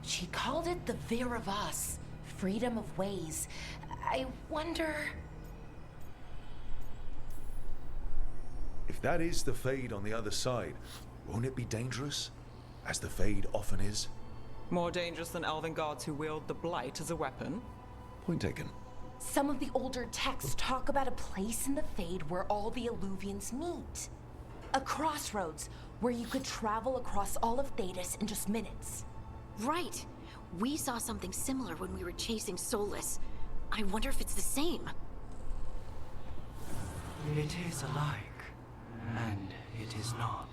She called it the Vir of Us. Freedom of ways. I wonder... If that is the Fade on the other side, won't it be dangerous? As the Fade often is? More dangerous than elven gods who wield the Blight as a weapon? Point taken. Some of the older texts talk about a place in the Fade where all the Illuvians meet. A crossroads where you could travel across all of Thedas in just minutes. Right. We saw something similar when we were chasing Solus. I wonder if it's the same. It is alike, and it is not.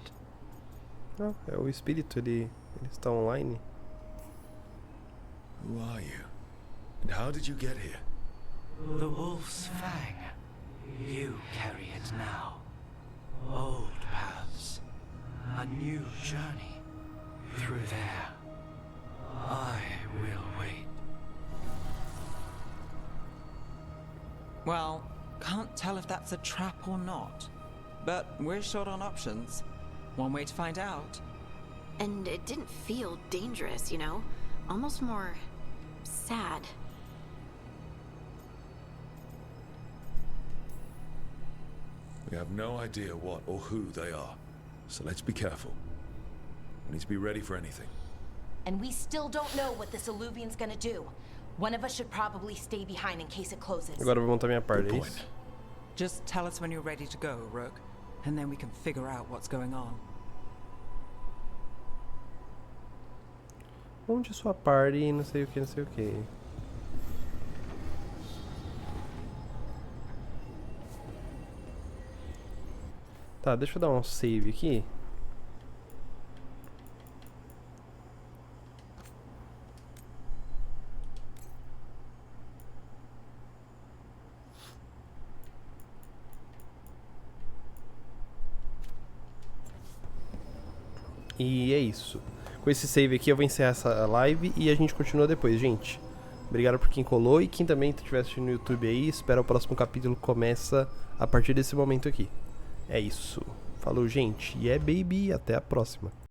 Ah, é o espírito, ele está online. Who are you? And how did you get here? The wolf's fang. You carry it now. Old paths. A new journey. Through there. I will wait. Well, can't tell if that's a trap or not. But we're short on options. One way to find out. And it didn't feel dangerous, you know? Almost more sad. We have no idea what or who they are, so let's be careful. We need to be ready for anything. And we still don't know what this Illuvian's gonna do. One of us should probably stay behind in case it closes. Agora eu vou montar minha parte, é isso? Just tell us when you're ready to go, Rook, and then we can figure out what's going on. Onde sua party, não sei o que, não sei o que. Tá, deixa eu dar um save aqui. E é isso. Com esse save aqui eu vou encerrar essa live e a gente continua depois, gente. Obrigado por quem colou e quem também estiver assistindo no YouTube aí. Espero o próximo capítulo começa a partir desse momento aqui. É isso. Falou, gente. Yeah, baby. Até a próxima.